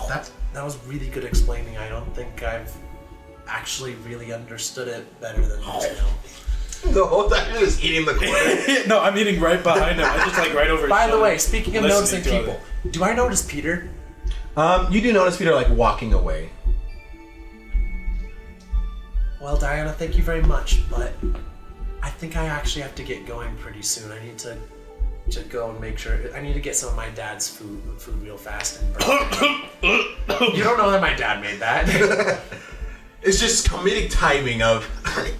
S2: That was really good explaining. I don't think I've actually really understood it better than this now.
S1: The whole time he was eating the corn.
S3: No, I'm eating right behind him. I just like right over his
S2: By the
S3: shoulder,
S2: way, speaking of noticing
S3: listening to
S2: people,
S3: it.
S2: do I notice Peter?
S1: You do notice Peter like walking away.
S2: Well, Diana, thank you very much, but I think I actually have to get going pretty soon. I need to go and make sure. I need to get some of my dad's food real fast. You don't know that my dad made that.
S1: It's just comedic timing of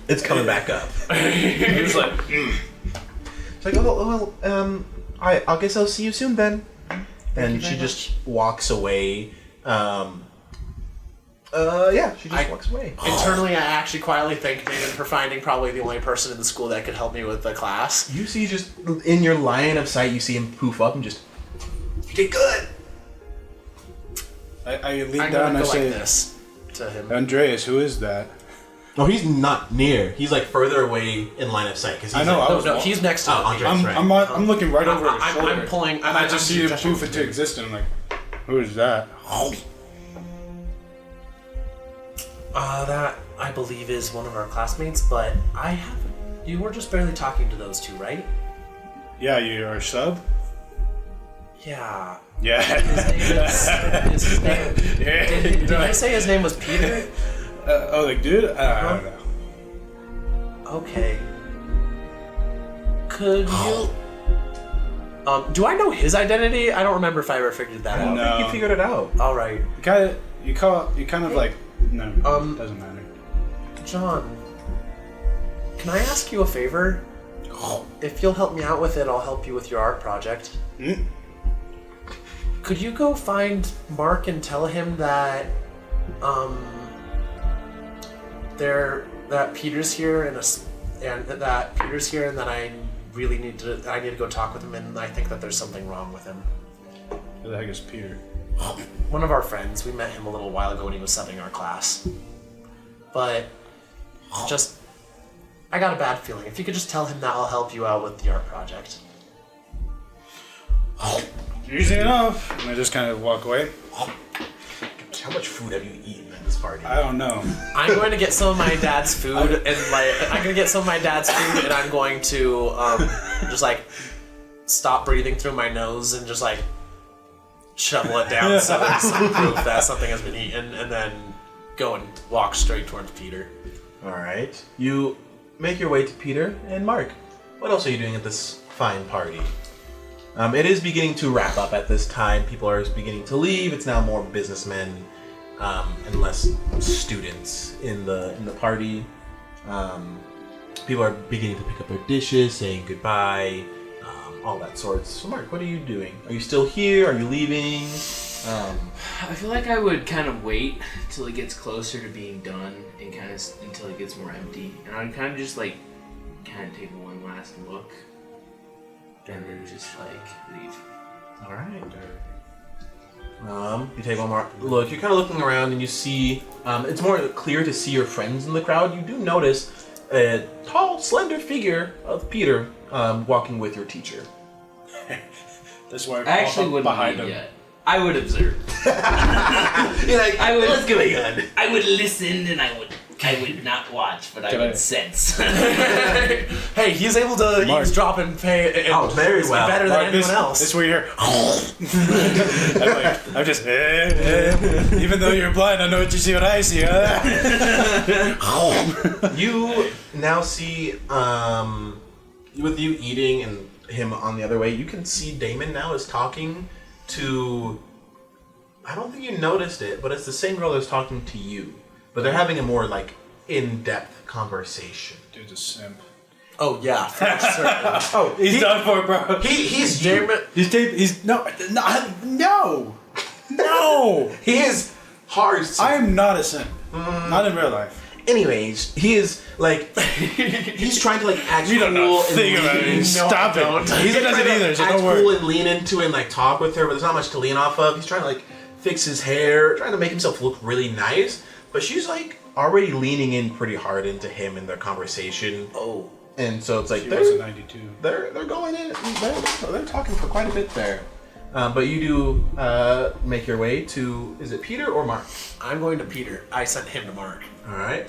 S1: it's coming back up.
S3: He's like,
S1: It's like, oh well, I guess I'll see you soon then. And she just walks away. Yeah, she just walks away.
S2: Internally, I actually quietly thank David for finding probably the only person in the school that could help me with the class.
S1: You see, just in your line of sight, you see him poof up and just, you did good.
S3: I lean
S2: I'm
S3: down
S2: gonna
S3: and I
S2: go like
S3: say,
S2: this to him.
S3: Andreas, who is that?
S1: No, he's not near. He's like further away in line of sight. Cause he's
S3: I know,
S1: like,
S3: I was
S2: No, he's next to me.
S1: Andres, right.
S3: I'm looking right over his
S2: I'm
S3: shoulder.
S2: pulling.
S3: and I just see him poof into existence. I'm like, who is that?
S2: That I believe is one of our classmates, but you were just barely talking to those two, right?
S3: Yeah, you're a sub?
S2: Yeah.
S3: Yeah.
S2: Is his name? Did you say his name was Peter?
S3: Like, dude? I don't know.
S2: Okay. Could you? Do I know his identity? I don't remember if I ever figured that out.
S1: I think you figured it out.
S2: All right,
S3: You kind of like, no, doesn't matter.
S2: John. Can I ask you a favor? If you'll help me out with it, I'll help you with your art project. Could you go find Mark and tell him that, that Peter's here and that Peter's here and that I need to go talk with him and I think that there's something wrong with him.
S3: Who the heck is Peter?
S2: One of our friends. We met him a little while ago when he was subbing our class. But I got a bad feeling. If you could just tell him that, I'll help you out with the art project.
S3: Easy enough. And I just kind of walk away.
S1: How much food have you eaten at this party?
S3: I don't know.
S2: I'm going to get some of my dad's food I'm going to just like stop breathing through my nose and just like shovel it down so there's some proof that something has been eaten, and then go and walk straight towards Peter.
S1: All right. You make your way to Peter and Mark. What else are you doing at this fine party? It is beginning to wrap up at this time. People are beginning to leave. It's now more businessmen and less students in the party. People are beginning to pick up their dishes, saying goodbye, all that sorts. So, Mark, what are you doing? Are you still here? Are you leaving?
S5: I feel like I would kind of wait till it gets closer to being done and kind of until it gets more empty, and I'd kind of just like kind of take one last look and then just like leave.
S1: All right. You take one more look. You're kind of looking around and you see. It's more clear to see your friends in the crowd. You do notice a tall, slender figure of Peter walking with your teacher.
S3: That's why
S5: I actually wouldn't
S3: behind
S5: leave
S3: him.
S5: yet. I would observe.
S1: You're like, what's going on?
S5: I would listen and I would not watch, but I would sense.
S2: Hey, he's able to eavesdrop and pay.
S1: Very well.
S2: Better than anyone else.
S3: This where you're. I'm just. Even though you're blind, I know what you see, what I see.
S1: You now see, with you eating and him on the other way, you can see Damon now is talking to. I don't think you noticed it, but it's the same girl that's talking to you. But they're having a more, like, in-depth conversation.
S3: Dude's a simp.
S2: Oh, yeah.
S3: Oh, he's done for, bro.
S1: He's
S2: Damon.
S3: He's no.
S1: He is hard.
S3: I am not a simp. Not in real life.
S1: Anyways, he is, like, he's trying to, like, act
S3: You
S1: cool
S3: don't know a
S1: and
S3: thing
S1: lean
S3: about it.
S1: in.
S3: Stop it. He doesn't either, so
S1: act
S3: don't
S1: cool
S3: worry.
S1: and lean into and, like, talk with her, but there's not much to lean off of. He's trying to, like, fix his hair, trying to make himself look really nice. But she's, like, already leaning in pretty hard into him in their conversation.
S2: Oh.
S1: And so it's like,
S3: She was a 92.
S1: they're going in, they're talking for quite a bit there. But you do make your way to, is it Peter or Mark?
S2: I'm going to Peter. I sent him to Mark.
S1: All right.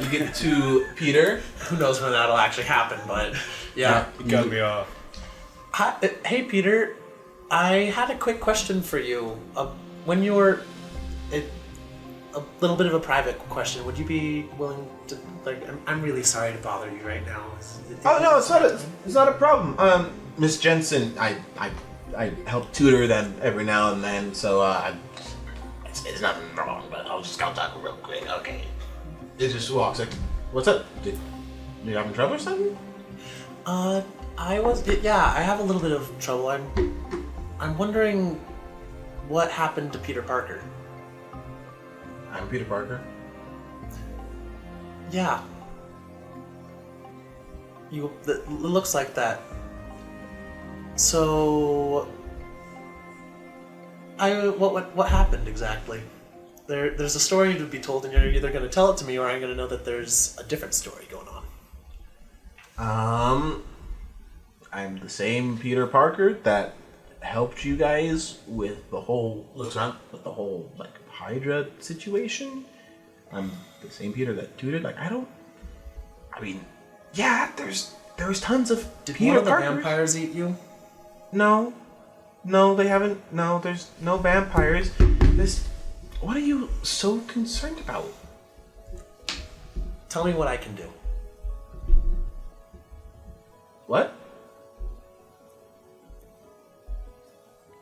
S1: You get to Peter.
S2: Who knows when that'll actually happen, but yeah.
S3: He cut me off.
S2: Hi, hey, Peter. I had a quick question for you. When you were... A little bit of a private question. Would you be willing to, like, I'm really sorry to bother you right now.
S1: Oh no, it's not a problem. Miss Jensen, I help tutor them every now and then, so it's nothing wrong. But I'll just go talk real quick. Okay. It just walks like, what's up? Did you having trouble or something?
S2: I have a little bit of trouble. I'm wondering what happened to Peter Parker.
S1: I'm Peter Parker.
S2: Yeah. It looks like that. So, what happened exactly? There's a story to be told, and you're either going to tell it to me, or I'm going to know that there's a different story going on.
S1: I'm the same Peter Parker that helped you guys with the whole like Hydra situation. I'm the same Peter that tutored. Like there's tons of
S2: Did
S1: Peter
S2: one of the
S1: Parkers.
S2: vampires eat you?
S1: No, they haven't. No, there's no vampires. What are you so concerned about?
S2: Tell me what I can do.
S1: What?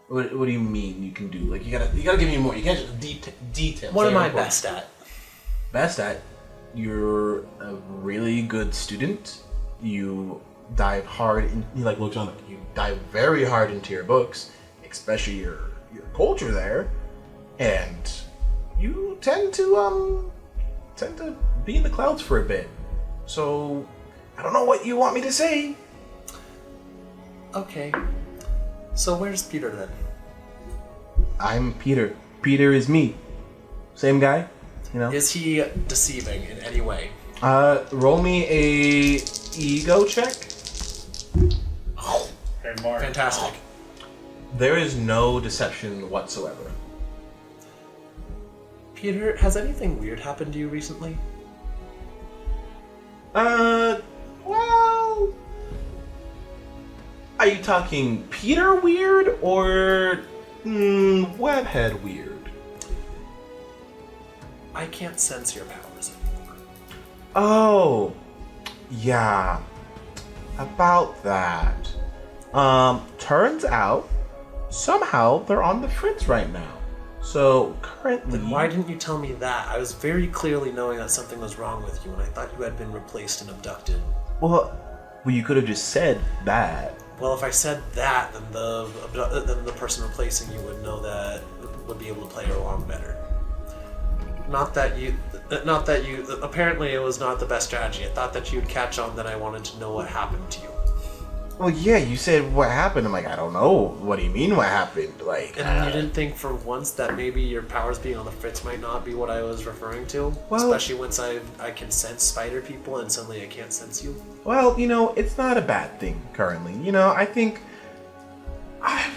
S1: What do you mean you can do? Like you gotta give me more. You can't just detail.
S2: What am I best at?
S1: Best at? You're a really good student. You dive hard. You like look on. You dive very hard into your books, especially your culture there, and you tend to be in the clouds for a bit. So I don't know what you want me to say.
S2: Okay. So where's Peter then?
S1: I'm Peter. Peter is me. Same guy, you know.
S2: Is he deceiving in any way?
S1: Roll me a ego check.
S3: Hey, Mark.
S2: Fantastic.
S1: There is no deception whatsoever.
S2: Peter, has anything weird happened to you recently?
S1: Well, are you talking Peter weird or Webhead weird?
S2: I can't sense your powers anymore.
S1: Oh, yeah. About that. Turns out, somehow they're on the fritz right now. So currently,
S2: Then why didn't you tell me that? I was very clearly knowing that something was wrong with you, and I thought you had been replaced and abducted.
S1: Well, you could have just said that.
S2: Well, if I said that, then the person replacing you would know that, would be able to play along better. Not that you. Apparently, it was not the best strategy. I thought that you'd catch on that I wanted to know what happened to you.
S1: Well, yeah, you said what happened. I'm like, I don't know. What do you mean what happened? Like,
S2: And you didn't think for once that maybe your powers being on the fritz might not be what I was referring to?
S1: Well-
S2: Especially once I can sense spider people and suddenly I can't sense you?
S1: well, it's not a bad thing currently. I think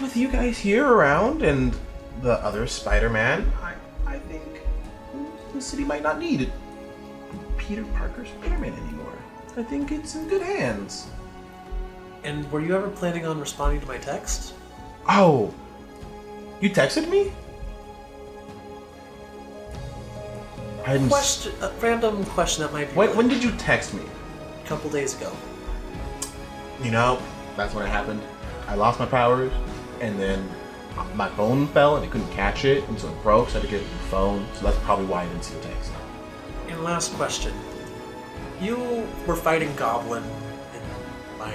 S1: with you guys here around and the other Spider-Man, I think the city might not need Peter Parker Spider-Man anymore. I think it's in good hands.
S2: And were you ever planning on responding to my text?
S1: Oh, you texted me?
S2: A random question that might be.
S1: When did you text me?
S2: A couple days ago.
S1: You know, that's when it happened. I lost my powers, and then my phone fell, and I couldn't catch it, and so it broke, so I had to get a new phone. So that's probably why I didn't see the text.
S2: And last question. You were fighting Goblin in my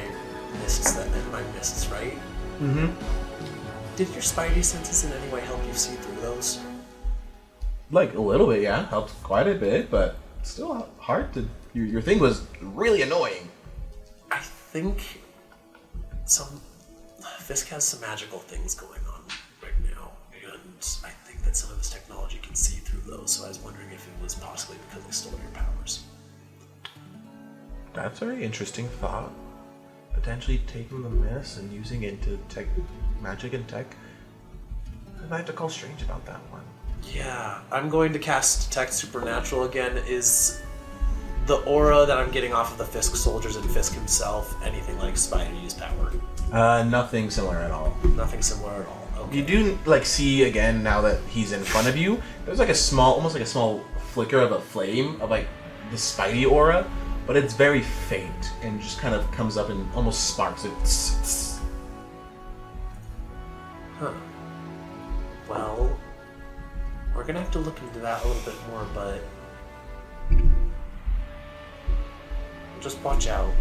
S2: mists, right?
S1: Mm-hmm.
S2: Did your spidey senses in any way help you see through those?
S1: Like, a little bit, yeah. Helped quite a bit, but still hard to... Your thing was really annoying.
S2: I think Fisk has some magical things going on right now, and I think that some of his technology can see through those, so I was wondering if it was possibly because he stole your powers.
S1: That's a very interesting thought. Potentially taking the mist and using it into magic and tech. I have to call Strange about that one.
S2: Yeah, I'm going to cast Detect Supernatural again. Is the aura that I'm getting off of the Fisk soldiers and Fisk himself anything like Spidey's power?
S1: Nothing similar at all.
S2: Nothing similar at all. Okay.
S1: You do see again now that he's in front of you. There's like almost like a small flicker of a flame of like the Spidey aura, but it's very faint and just kind of comes up and almost sparks.
S2: Huh. Well, we're gonna have to look into that a little bit more, but just watch out.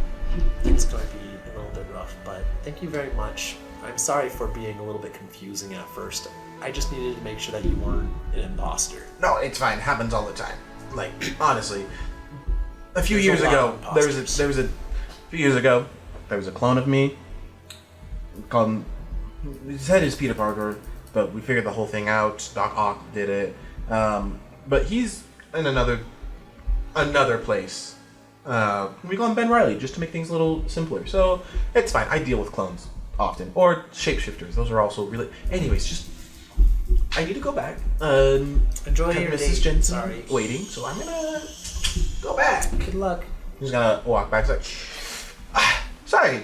S2: It's going to be a little bit rough, but thank you very much. I'm sorry for being a little bit confusing at first. I just needed to make sure that you weren't an imposter.
S1: No, it's fine. Happens all the time. Like, honestly, a few years ago, there was a clone of me called him. He said he's Peter Parker, but we figured the whole thing out. Doc Ock did it, but he's in another place. We call him Ben Reilly just to make things a little simpler. So it's fine. I deal with clones often, or shapeshifters. Those are also really. Anyways, just I need to go back.
S2: Enjoy your
S1: Mrs.
S2: day.
S1: Jensen
S2: Sorry.
S1: waiting, so I'm gonna go back.
S2: Good luck.
S1: He's gonna walk back. He's like, sorry.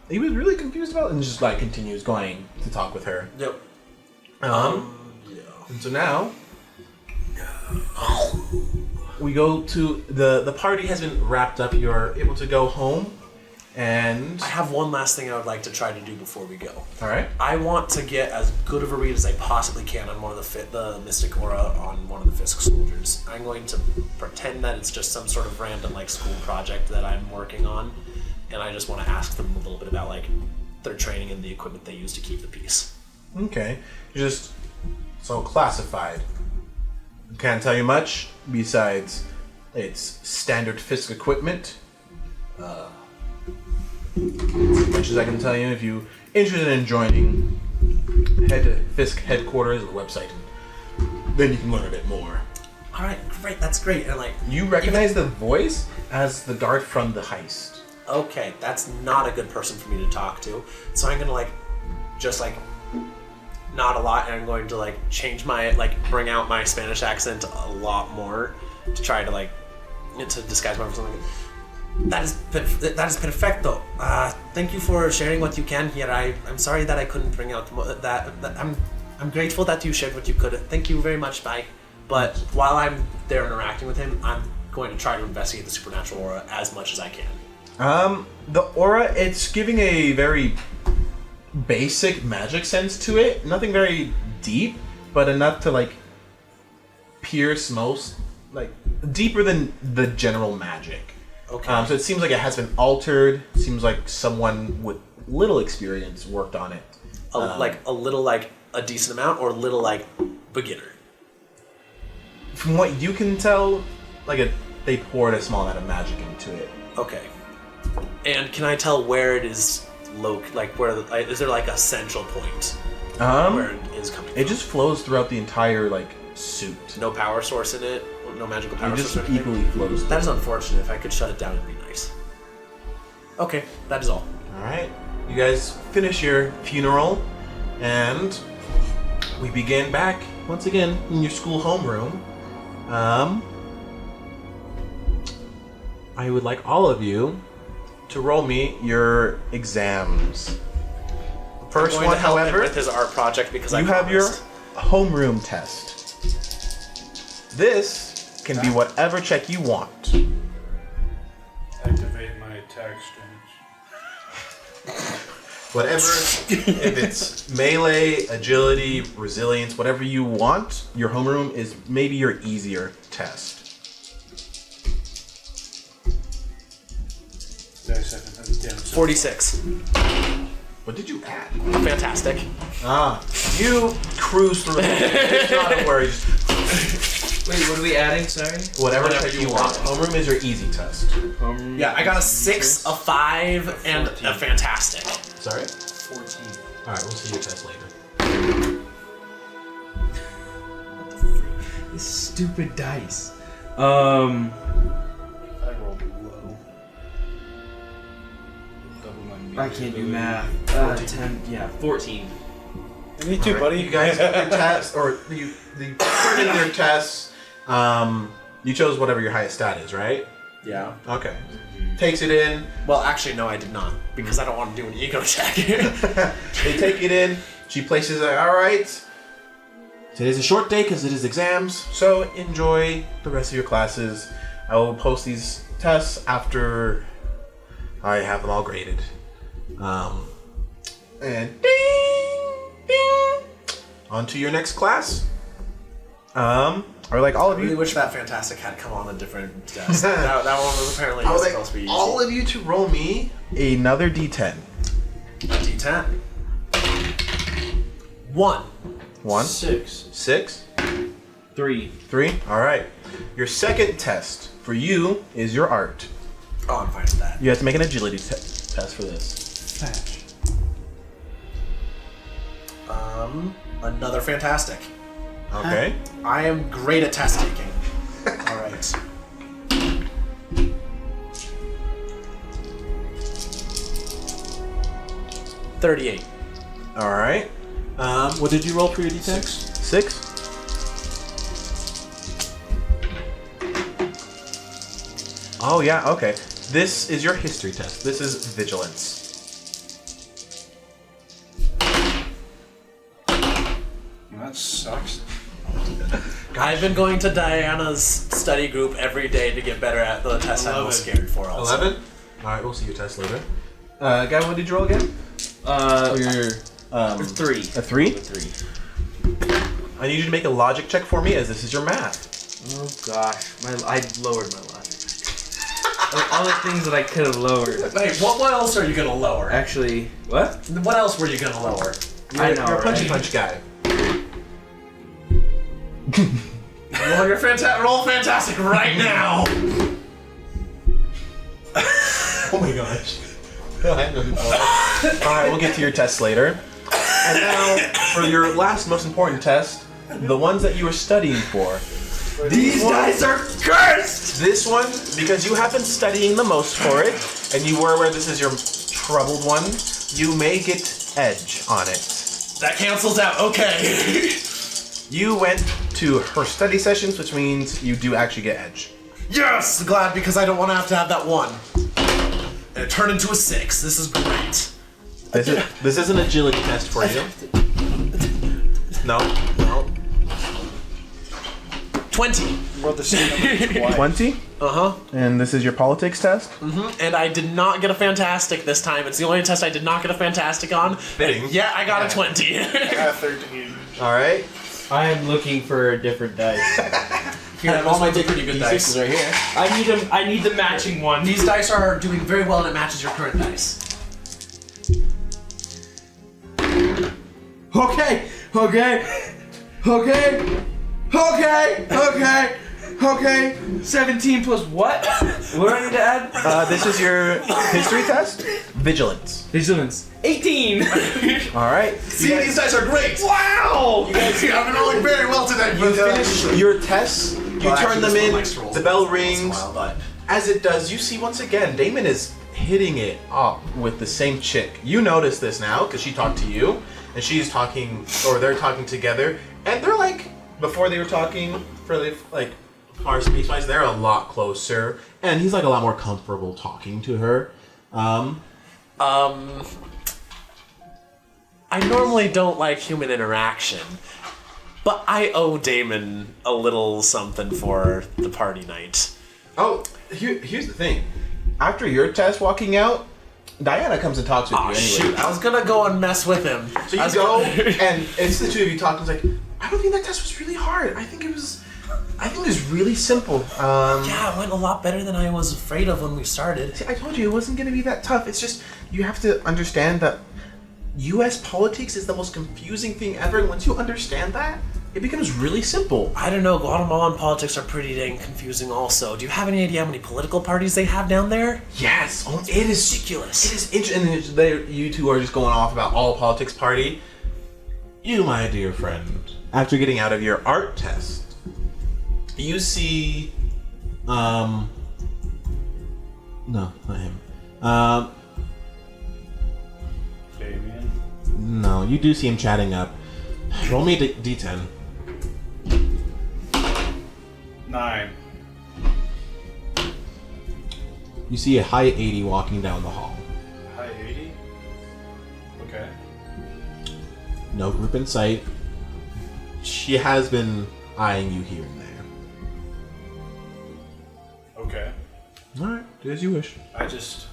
S1: He was really confused about it, and just like continues going to talk with her.
S2: Yep.
S1: Yeah. And so now we go to the party has been wrapped up. You're able to go home, and
S2: I have one last thing I would like to try to do before we go.
S1: all right.
S2: I want to get as good of a read as I possibly can on one of the Mystic Aura on one of the Fisk soldiers. I'm going to pretend that it's just some sort of random like school project that I'm working on, and I just want to ask them a little bit about like their training and the equipment they use to keep the peace.
S1: Okay. Just so classified. Can't tell you much besides it's standard Fisk equipment. As much as I can tell you, if you're interested in joining, head to Fisk headquarters, the website, and then you can learn a bit more.
S2: All right, great. That's great. And like,
S1: You recognize the voice as the guard from the heist.
S2: okay, that's not a good person for me to talk to. So I'm gonna just nod a lot, and I'm going to change my bring out my Spanish accent a lot more to try to to disguise my something. That is perfecto. Thank you for sharing what you can here. I'm sorry that I couldn't bring out that. I'm grateful that you shared what you could. Thank you very much. Bye. But while I'm there interacting with him, I'm going to try to investigate the supernatural aura as much as I can.
S1: The aura, it's giving a very basic magic sense to it. Nothing very deep, but enough to pierce most, deeper than the general magic.
S2: Okay.
S1: So it seems like it has been altered. Seems like someone with little experience worked on it.
S2: A little, a decent amount, or a little, beginner?
S1: From what you can tell, they poured a small amount of magic into it.
S2: Okay. And can I tell where it is is there a central point where it is coming from?
S1: It just flows throughout the entire suit.
S2: No power source in it? No magical power
S1: It just
S2: source or anything?
S1: equally flows.
S2: That is unfortunate. If I could shut it down, it'd be nice. Okay, that is all.
S1: All right, you guys finish your funeral, And we begin back once again in your school homeroom. I would like all of you to roll me your exams. First
S2: I'm going
S1: one,
S2: to help him
S1: however,
S2: with his art project because
S1: you have your homeroom test. This can be whatever check you want.
S3: Activate my attack strength.
S1: Whatever, if it's melee, agility, resilience, whatever you want, your homeroom is maybe your easier test.
S2: 46.
S1: What did you add?
S2: Fantastic.
S1: You cruise through it. It's not a worry.
S4: Wait, what are we adding? Sorry.
S1: Whatever check you want. Homeroom is your easy test.
S2: Yeah, I got a 6, a 5, and a fantastic.
S1: Sorry?
S4: 14.
S1: Alright, we'll see your test later.
S4: This stupid dice.
S3: I rolled low. Double my
S4: I can't do math. 10. Yeah, 14.
S3: Me too, buddy.
S1: You guys have your test, or you turn in your tests. You chose whatever your highest stat is, right?
S2: Yeah.
S1: Okay. Takes it in.
S2: Well, actually, no, I did not, because I don't want to do an ego check.
S1: They take it in. She places it. All right. Today's a short day because it is exams, so enjoy the rest of your classes. I will post these tests after I have them all graded. And ding, ding. On to your next class. Or like all
S2: I
S1: of
S2: really
S1: you.
S2: wish that Fantastic had come on a different desk. that one was apparently
S1: I would
S2: supposed to be
S1: like
S2: easy.
S1: all of you to roll me another D10.
S2: D10. 1.
S1: 1,
S3: 6.
S1: 6,
S4: 3.
S1: 3. All right. Your second test for you is your art.
S2: Oh, I'm fine with that.
S1: You have to make an agility test for this.
S3: Patch.
S2: Another Fantastic.
S1: Okay.
S2: I am great at test taking. All right. $38.
S1: All right. What did you roll for your D10? 6. Oh yeah. Okay. This is your history test. This is vigilance.
S3: That sucks.
S2: I've been going to Diana's study group every day to get better at the test I'm most scared for. Also.
S1: 11. All right. We'll see your test later. Guy, what did you roll again?
S4: Your 3.
S1: A 3.
S4: 3.
S1: I need you to make a logic check for me, as this is your math.
S4: Oh gosh, I lowered my logic. Like, all the things that I could have lowered.
S2: Wait, what else are you gonna lower?
S4: Actually, what?
S2: What else were you gonna lower?
S4: I know,
S1: You're a punchy
S4: right?
S1: punch guy.
S2: Roll fantastic right now.
S1: Oh my gosh. Alright, we'll get to your tests later. And now, for your last most important test, the ones that you were studying for.
S4: These dice are cursed!
S1: This one, because you have been studying the most for it, and you were aware this is your troubled one, you may get edge on it.
S2: That cancels out. Okay.
S1: You went to her study sessions, which means you do actually get edge.
S2: Yes, glad because I don't want to have that 1. And it turned into a 6. This is great.
S1: This is an agility test for you. No.
S2: 20.
S3: Rolled the same number twice.
S1: 20?
S2: Uh-huh.
S1: And this is your politics test?
S2: And I did not get a fantastic this time. It's the only test I did not get a fantastic on.
S1: Fitting.
S2: Yeah, I got a 20.
S3: I got 13.
S1: Alright.
S4: I am looking for a different dice.
S2: Here, all my pretty good dice.
S4: right here. I need the matching one.
S2: These dice are doing very well and it matches your current dice.
S4: Okay. 17 plus what? What do I need to add?
S1: This is your history test? Vigilance.
S4: Vigilance. 18!
S1: Alright.
S2: See, these dice are great.
S4: Wow!
S2: You guys have been rolling very well today.
S1: You finish your tests, you turn them in, the bell rings. As it does, you see once again, Damon is hitting it up with the same chick. You notice this now, because she talked to you. and she's talking, or they're talking together, and they're like, before they were talking, for like, far space-wise, they're a lot closer, and he's like a lot more comfortable talking to her.
S2: I normally don't like human interaction, but I owe Damon a little something for the party night.
S1: Oh, here's the thing. After your test walking out, Diana comes and talks with you anyway.
S2: Shoot, I was gonna go and mess with him.
S1: So you go, and it's the two of you talking. It's like, I don't think that test was really hard. I think it was really simple.
S2: Yeah, it went a lot better than I was afraid of when we started.
S1: See, I told you it wasn't going to be that tough. It's just, you have to understand that U.S. politics is the most confusing thing ever. And once you understand that, it becomes really simple.
S2: I don't know, Guatemalan politics are pretty dang confusing also. Do you have any idea how many political parties they have down there?
S1: Yes, it is
S2: ridiculous.
S1: It is interesting. And you two are just going off about all politics party. You, my dear friend, after getting out of your art test, you see, no, not him.
S3: Damien.
S1: No, you do see him chatting up. Roll me a D10.
S3: 9.
S1: You see a high 80 walking down the hall.
S3: High 80? Okay.
S1: No group in sight. She has been eyeing you here and there.
S3: Okay.
S1: Alright, do as you wish.
S3: Is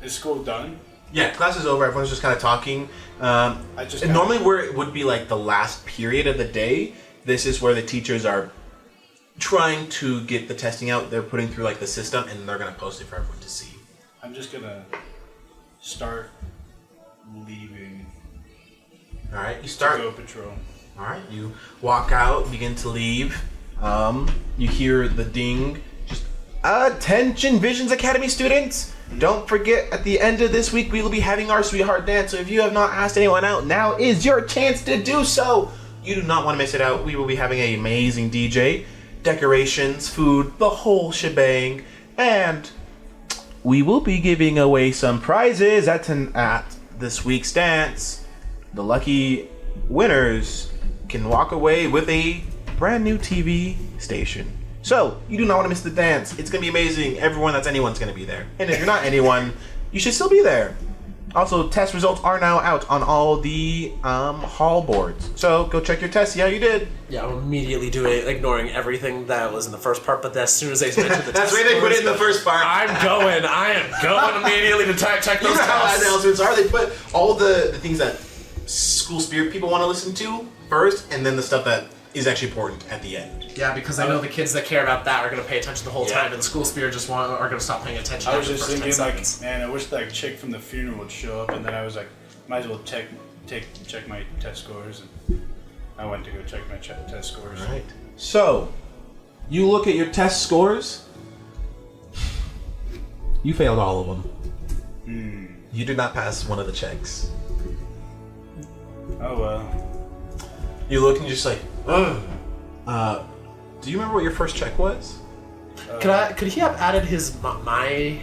S3: school done?
S1: Yeah, class is over. Everyone's just kind of talking. Normally where it would be like the last period of the day, this is where the teachers are trying to get the testing out. They're putting through like the system, and they're going to post it for everyone to see.
S3: I'm just going to start leaving.
S1: Alright, you start.
S3: To go patrol.
S1: Alright, you walk out, begin to leave. You hear the ding. Just, attention Visions Academy students! Don't forget, at the end of this week, we will be having our Sweetheart Dance, so if you have not asked anyone out, now is your chance to do so! You do not want to miss it out. We will be having an amazing DJ, decorations, food, the whole shebang, and we will be giving away some prizes at this week's dance. The lucky winners can walk away with a brand new TV station. So, you do not want to miss the dance. It's going to be amazing. Everyone that's anyone's going to be there. And if you're not anyone, you should still be there. Also, test results are now out on all the hall boards. So, go check your test, see how you did.
S2: Yeah, I'll immediately do it, ignoring everything that was in the first part, but as soon as they mentioned the
S1: That's
S2: test
S1: why they put it in the first part.
S2: I am going immediately to check those
S1: You know how
S2: tests.
S1: announcements are? They put all the things that school spirit people want to listen to first, and then the stuff that is actually important at the end.
S2: Yeah, because I know the kids that care about that are going to pay attention the whole time, and school spirit just are going to stop paying attention.
S3: I was
S2: after
S3: just
S2: the first 10
S3: thinking,
S2: seconds.
S3: man, I wish that chick from the funeral would show up, and then I was like, might as well check my test scores, and I went to go check my test scores.
S1: Alright. So, you look at your test scores. You failed all of them. You did not pass one of the checks.
S3: Oh well.
S1: You look and you're just like, ugh. Do you remember what your first check was?
S2: Could he have added his my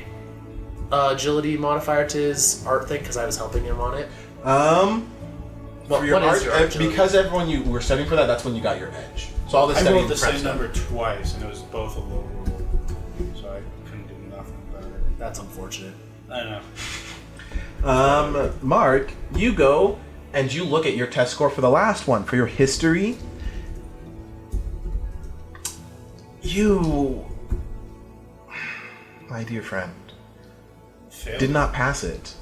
S2: agility modifier to his art thing because I was helping him on it?
S1: For your
S2: what
S1: art,
S2: is your agility?
S1: because everyone you were studying for that's when you got your edge. So all this
S3: I
S1: studying
S3: rolled the
S1: prep
S3: same
S1: stuff.
S3: number twice, and it was both a low roll, so I couldn't do nothing about it.
S2: That's unfortunate.
S3: I don't know.
S1: Mark, you go and you look at your test score for the last one, for your history. You, my dear friend,
S3: Failed.
S1: did not pass it.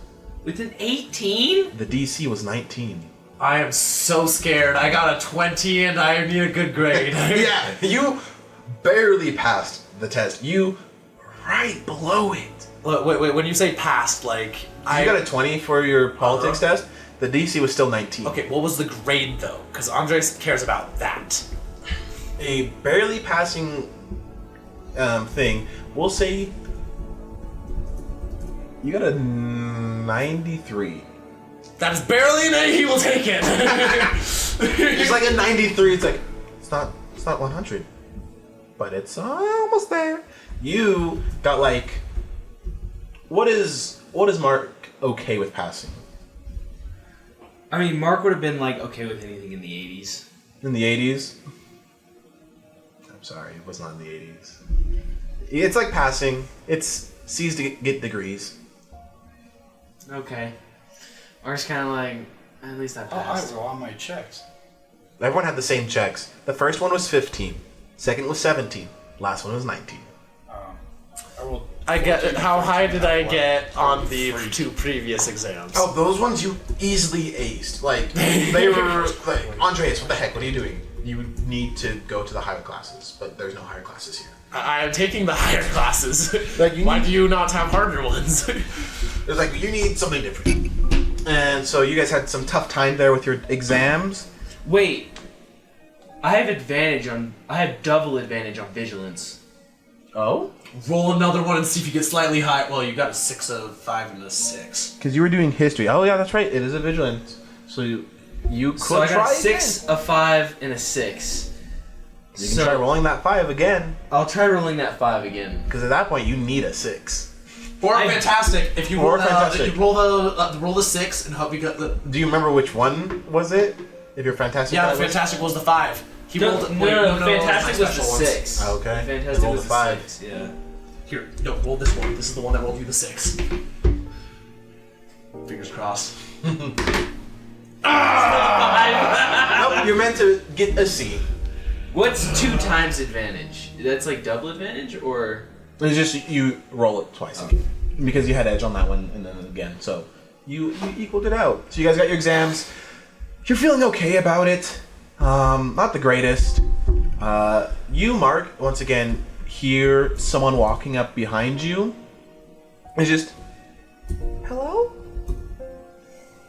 S5: With an 18?
S1: The DC was 19.
S2: I am so scared. I got a 20 and I need a good grade.
S1: Yeah, you barely passed the test. You right below it.
S2: Wait, when you say passed, like...
S1: You got a 20 for your politics test. The DC was still 19.
S2: Okay, what was the grade, though? Because Andres cares about that.
S1: A barely passing thing. We'll say you got a 93.
S2: That is barely an A, he will take it!
S1: It's like a 93. It's like, it's not 100. But it's almost there. You got like... What is Mark okay with passing?
S4: I mean, Mark would have been like okay with anything in the 80s.
S1: In the 80s? I'm sorry, it was not in the 80s. It's like passing. It's C's to get degrees.
S4: Okay. Mark's kind of like, at least I
S3: Oh, I
S4: passed.
S3: roll on my checks.
S1: Everyone had the same checks. The first one was 15. Second was 17. Last one was 19.
S3: I rolled.
S2: I get
S3: 14
S2: how
S3: and
S2: high
S3: 14
S2: did I
S3: and
S2: get
S3: one.
S2: on the 2 previous exams?
S1: Oh, those ones you easily aced. Like, they were like, Andreas, what the heck? What are you doing? You would need to go to the higher classes, but there's no higher classes here.
S2: I am taking the higher classes.
S1: Like, you
S2: Why
S1: need-
S2: do you not have harder ones?
S1: It's like, you need something different. And so you guys had some tough time there with your exams.
S4: Wait. I have double advantage on vigilance.
S1: Oh?
S2: Roll another one and see if you get slightly high. Well, you got a 6, a 5, and a 6.
S1: Because you were doing history. Oh, yeah, that's right. It is a vigilance. So you could
S4: So I got
S1: try
S4: a 6, a 5, and a 6.
S1: You can try rolling that 5 again.
S4: I'll try rolling that 5 again.
S1: Because at that point, you need a 6.
S2: Or fantastic. If you
S1: Or
S2: roll
S1: fantastic.
S2: if you roll the 6 and hope you got the.
S1: Do you remember which one was it? If you're fantastic.
S2: Yeah,
S1: that
S2: the
S1: was?
S2: fantastic was the 5. He
S4: No,
S2: rolled.
S4: Fantastic
S2: my
S4: was the
S2: special ones.
S4: 6.
S1: Oh, okay.
S4: Fantastic
S1: Roll
S4: was
S1: the
S4: the
S1: 5.
S4: 6, yeah.
S2: Here, no, roll this one. This is the one that rolled you the 6. Fingers crossed.
S1: No, you're meant to get a C.
S4: What's 2 times advantage? That's like double advantage, or?
S1: It's just you roll it twice because you had edge on that one and then again. So you equaled it out. So you guys got your exams. You're feeling okay about it. Not the greatest. You, Mark, once again hear someone walking up behind you. It's just, hello?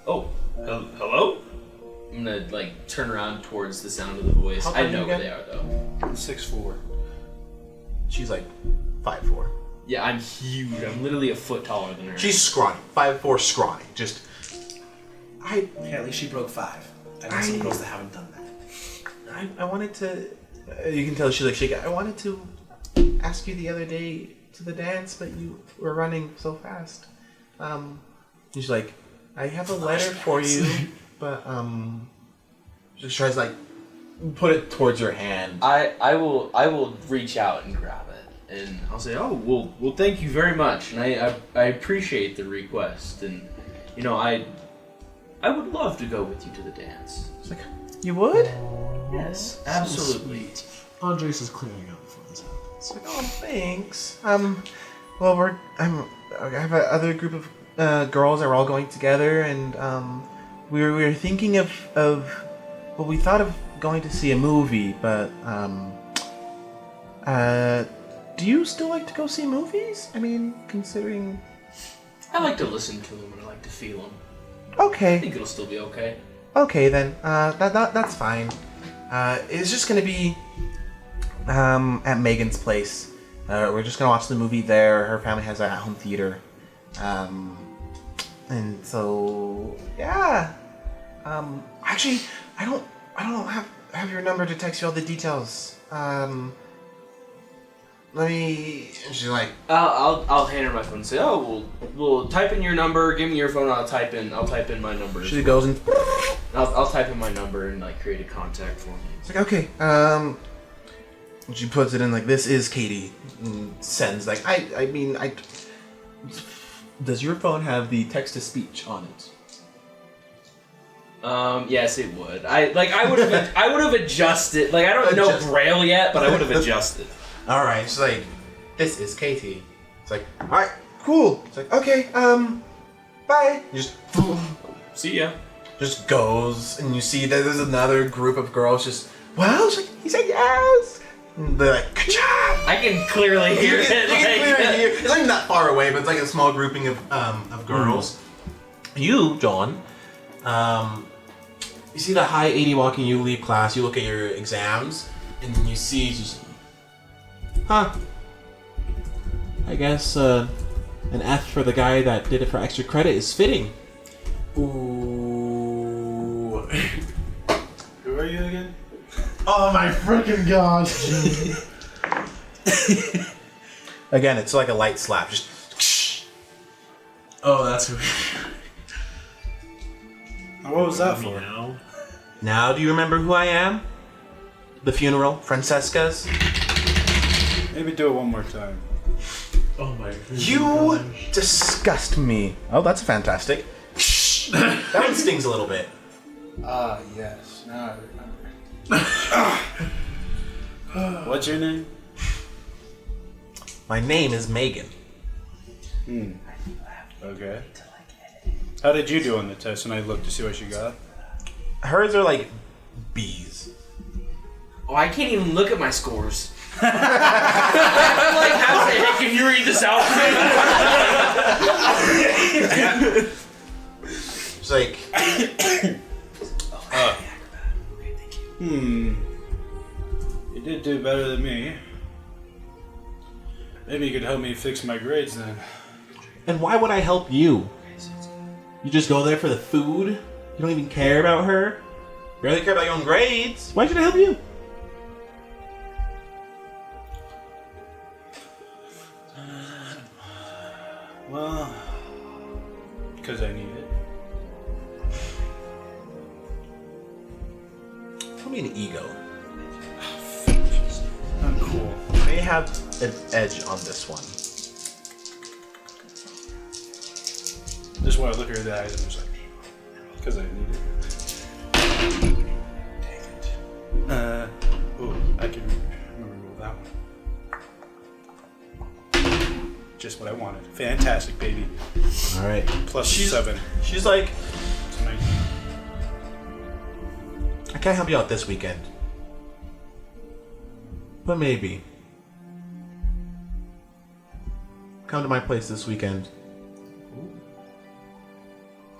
S4: Oh, hello? I'm gonna like turn around towards the sound of the voice.
S1: How
S4: I
S1: tall
S4: know
S1: are
S4: where
S1: you
S4: they
S1: again?
S4: are though.
S3: 6'4".
S1: She's like 5'4".
S4: Yeah, I'm huge. I'm literally a foot taller than her.
S1: She's scrawny. 5'4", scrawny. Just,
S2: Hey, at least she broke 5. I know some girls that haven't done that.
S1: I wanted to. You can tell she's like shaking. I wanted to ask you the other day to the dance, but you were running so fast. She's like, I have a letter for you, but she tries to like put it towards your hand.
S4: I will reach out and grab it, and I'll say, oh, well, thank you very much, and I appreciate the request, and you know, I would love to go with you to the dance.
S1: She's like, you would?
S4: Yes, absolutely.
S2: Andres is clearing out for himself.
S1: It's like, oh, thanks. Well, I have another group of girls that we're all going together, and we were thinking of well, we thought of going to see a movie, but do you still like to go see movies? I mean, considering.
S4: I like to listen to them and I like to feel them.
S1: Okay.
S4: I think it'll still be okay.
S1: Okay then. That's fine. It's just gonna be at Megan's place. We're just gonna watch the movie there. Her family has an at-home theater. And so yeah. Actually, I don't have your number to text you all the details. Let me. And she's like,
S4: I'll hand her my phone and say, oh, we'll type in your number. Give me your phone. I'll type in my number.
S1: she goes and.
S4: I'll type in my number and like create a contact for me.
S1: It's like, okay. And she puts it in like, this is Katie. And sends like, I mean. Does your phone have the text to speech on it?
S4: Yes, it would. I would have adjusted. Like, I don't know Braille yet, but I would have adjusted.
S1: All right. She's like, this is Katie. It's like, all right, cool. It's like, okay, bye. You
S4: See ya.
S1: just goes, and you see that there's another group of girls just, well, she's like, he said yes. And they're like, good job.
S4: I can clearly hear
S1: You can
S4: it.
S1: clearly hear. It's like not far away, but it's like a small grouping of girls. You, John, you see the high 80 walking, you leave class, you look at your exams, and you see just, I guess an F for the guy that did it for extra credit is fitting.
S2: Ooh.
S3: Who are you again?
S2: Oh my freaking god.
S1: Again, it's like a light slap. Just.
S2: Oh, that's who.
S3: What was that for?
S1: Now, do you remember who I am? The funeral, Francesca's.
S3: Maybe do it one more time.
S6: Oh my.
S1: You disgust me. Oh, that's fantastic. That one stings a little bit.
S3: Yes. Now I remember. What's your name?
S1: My name is Megan.
S3: Okay. How did you do on the test? And I looked to see what you got.
S1: Hers are like B's.
S5: Oh, I can't even look at my scores. I'm like, how the heck can you read this out?
S1: It's like,
S3: You did do better than me. Maybe you could help me fix my grades then.
S1: and why would I help you? You just go there for the food? You don't even care about her? You barely care about your own grades? Why should I help you?
S3: Well, because I need it.
S1: Tell me an ego.
S3: I'm cool.
S1: May have an edge on this one.
S3: Just want to look her in the eyes and just like, because I need it. Dang it. I can remove that one. Just what I wanted. Fantastic, baby.
S1: All right.
S3: Plus 7.
S1: She's like,
S3: So 19.
S1: I can't help you out this weekend. But maybe. Come to my place this weekend.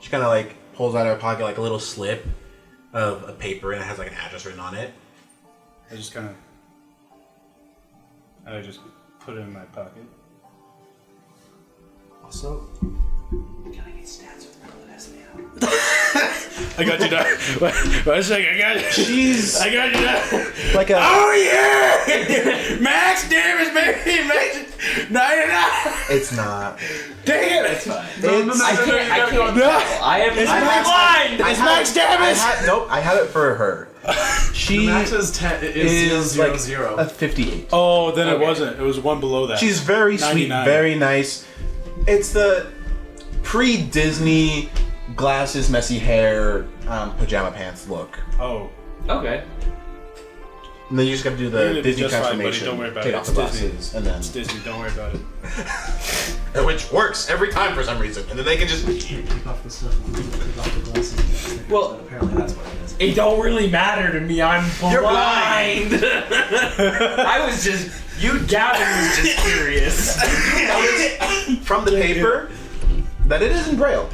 S1: She kind of like pulls out of her pocket like a little slip of a paper and it has like an address written on it.
S3: I just put it in my pocket.
S6: Also,
S5: Can I get stats with the girl that asked me out?
S3: I got you down. Wait a second, I got you.
S1: She's
S3: I got you down.
S1: like a.
S3: Oh yeah! Max Davis, baby! Max 99!
S1: It's not.
S3: Dang it!
S1: It's
S5: I can't.
S3: No!
S5: I am
S3: Max-
S5: blind.
S3: It's Max Davis!
S1: Nope, I had it for her. She
S6: Max is 10
S1: is
S6: zero,
S1: like
S6: zero.
S1: a 58.
S3: Oh, then it
S5: Okay.
S3: wasn't. It was one below that.
S1: She's very sweet,
S3: 99.
S1: very nice. It's the pre-Disney glasses, messy hair, pajama pants look.
S3: Oh.
S5: Okay.
S1: And then you just gotta do
S3: You're
S1: the
S3: gonna be
S1: Disney
S3: just fine, buddy.
S1: transformation.
S3: Don't worry about
S1: Take
S3: it.
S1: off the
S3: It's Disney.
S1: glasses, and then
S3: It's Disney, don't worry about it.
S1: which works every time for some reason. And then they can just.
S6: Take off the stuff. Take off the glasses.
S5: Well-
S6: apparently that's what it is.
S5: It don't really matter to me. I'm blind.
S1: You're blind.
S5: I was just. Gavin was just curious.
S1: From the paper that it is in Braille.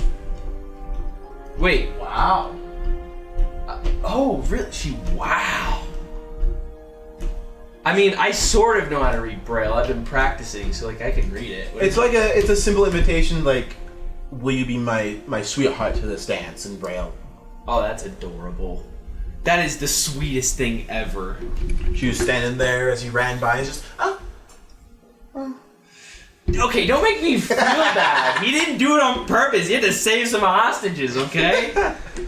S5: Wait.
S6: Wow.
S5: Oh, really? Wow. I mean, I sort of know how to read Braille. I've been practicing, so like I can read it.
S1: It's like it's a simple invitation, like, "Will you be my sweetheart to this dance?" in Braille.
S5: Oh, that's adorable. That is the sweetest thing ever.
S1: She was standing there as he ran by, and just, oh.
S5: Okay, don't make me feel bad. He didn't do it on purpose. He had to save some hostages, okay?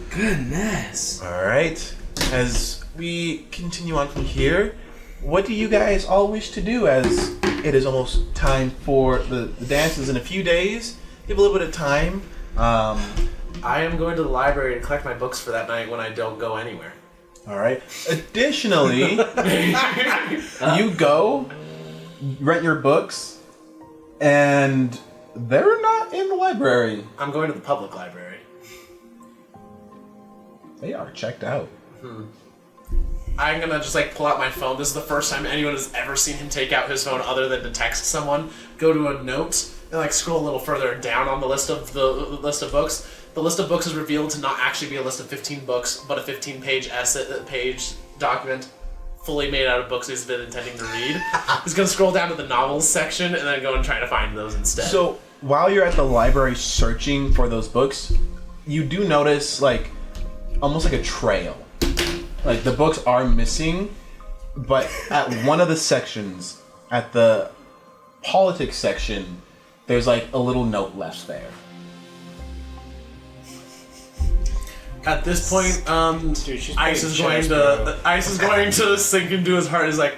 S5: Goodness.
S1: All right. As we continue on from here, what do you guys all wish to do? As it is almost time for the dances in a few days. You have a little bit of time.
S2: I am going to the library to collect my books for that night when I don't go anywhere.
S1: All right. Additionally, you go rent your books, and they're not in the library.
S2: I'm going to the public library.
S1: They are checked out.
S2: I'm gonna just like pull out my phone. This is the first time anyone has ever seen him take out his phone other than to text someone. Go to a note and like scroll a little further down on the list of books. The list of books is revealed to not actually be a list of 15 books, but a 15-page page document fully made out of books he's been intending to read. He's gonna scroll down to the novels section and then go and try to find those instead.
S1: So while you're at the library searching for those books, you do notice like almost like a trail. Like the books are missing, but at one of the sections, at the politics section, there's like a little note left there.
S2: At this point,
S3: Dude, she's
S2: Ice is going to sink into his heart. He's like,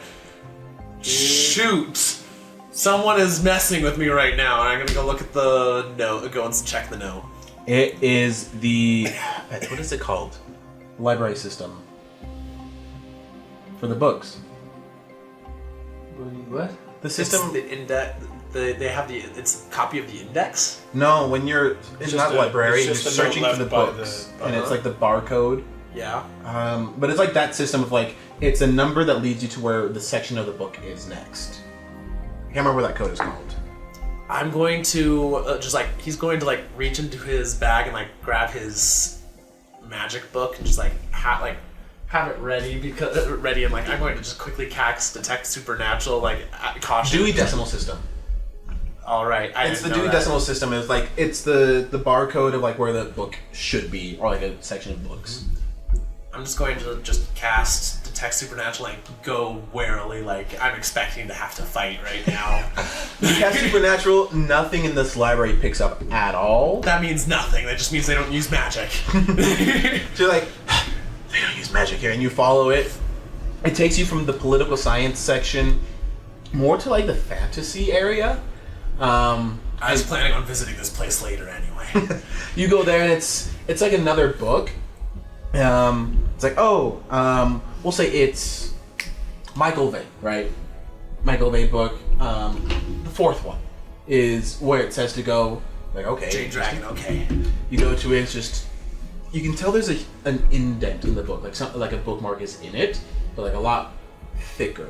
S2: shoot, someone is messing with me right now. And I'm gonna go look at the note, go and check the note.
S1: It is the what is it called? Library system for the books.
S4: What?
S1: The system.
S2: It's the index. They have it's a copy of the index.
S1: No, when you're in that library, you're
S3: it's just a note
S1: searching for the
S3: left by
S1: books,
S3: the-
S1: and it's like the barcode.
S2: Yeah.
S1: But it's like that system of like it's a number that leads you to where the section of the book is next. I can't remember what that code is called.
S2: I'm going to he's going to like reach into his bag and like grab his magic book and just like have it ready and like I'm going to just quickly cast detect supernatural like caution.
S1: Dewey Decimal System.
S2: All right,
S1: It's the Dewey Decimal System. It's like it's the barcode of like where the book should be, or like a section of books.
S2: I'm just going to just cast detect supernatural, like go warily, like I'm expecting to have to fight right now.
S1: You cast Supernatural, nothing in this library picks up at all.
S2: That means nothing. That just means they don't use magic.
S1: So you're like, they don't use magic here, and you follow it. It takes you from the political science section more to like the fantasy area.
S2: I was planning on visiting this place later anyway.
S1: You go there and it's like another book. It's like we'll say it's Michael Vey, right? Michael Vey book. The fourth one is where it says to go. Like okay,
S2: Jade Dragon, okay.
S1: You go to it. It's just you can tell there's an indent in the book, like something like a bookmark is in it, but like a lot thicker.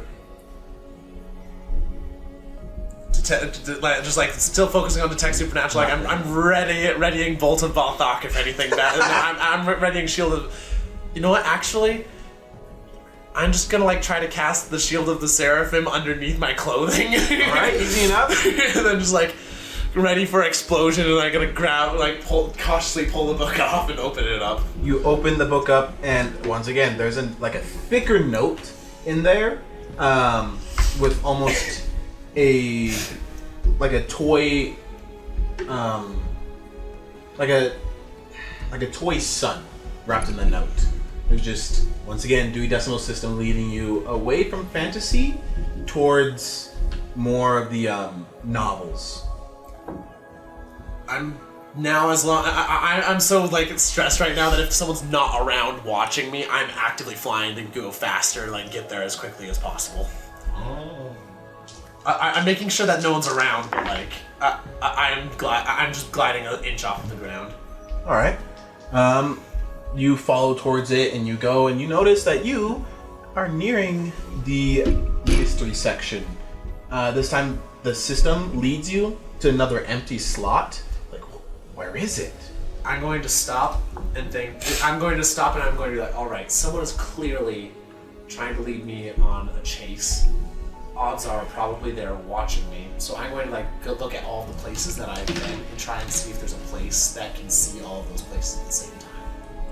S2: Just like still focusing on detect supernatural. Like I'm readying Bolt of Balthok if anything. I'm readying Shield of. You know what? Actually, I'm just gonna like try to cast the Shield of the Seraphim underneath my clothing.
S1: All right, easy enough.
S2: And then just like ready for explosion, and I'm gonna cautiously pull the book off and open it up.
S1: You open the book up, and once again, there's a thicker note in there, with almost a toy, like a toy sun wrapped in the note. There's just once again Dewey Decimal System leading you away from fantasy towards more of the novels.
S2: I'm so like stressed right now that if someone's not around watching me, I'm actively flying to go faster, like get there as quickly as possible.
S1: Oh.
S2: I'm making sure that no one's around, but like I'm just gliding an inch off of the ground.
S1: All right. You follow towards it, and you go, and you notice that you are nearing the history section. This time, the system leads you to another empty slot. Like, where is it?
S2: I'm going to stop and think. I'm going to be like, all right, someone is clearly trying to lead me on a chase. Odds are probably they're watching me, so I'm going to like go look at all the places that I've been and try and see if there's a place that can see all of those places at the same time.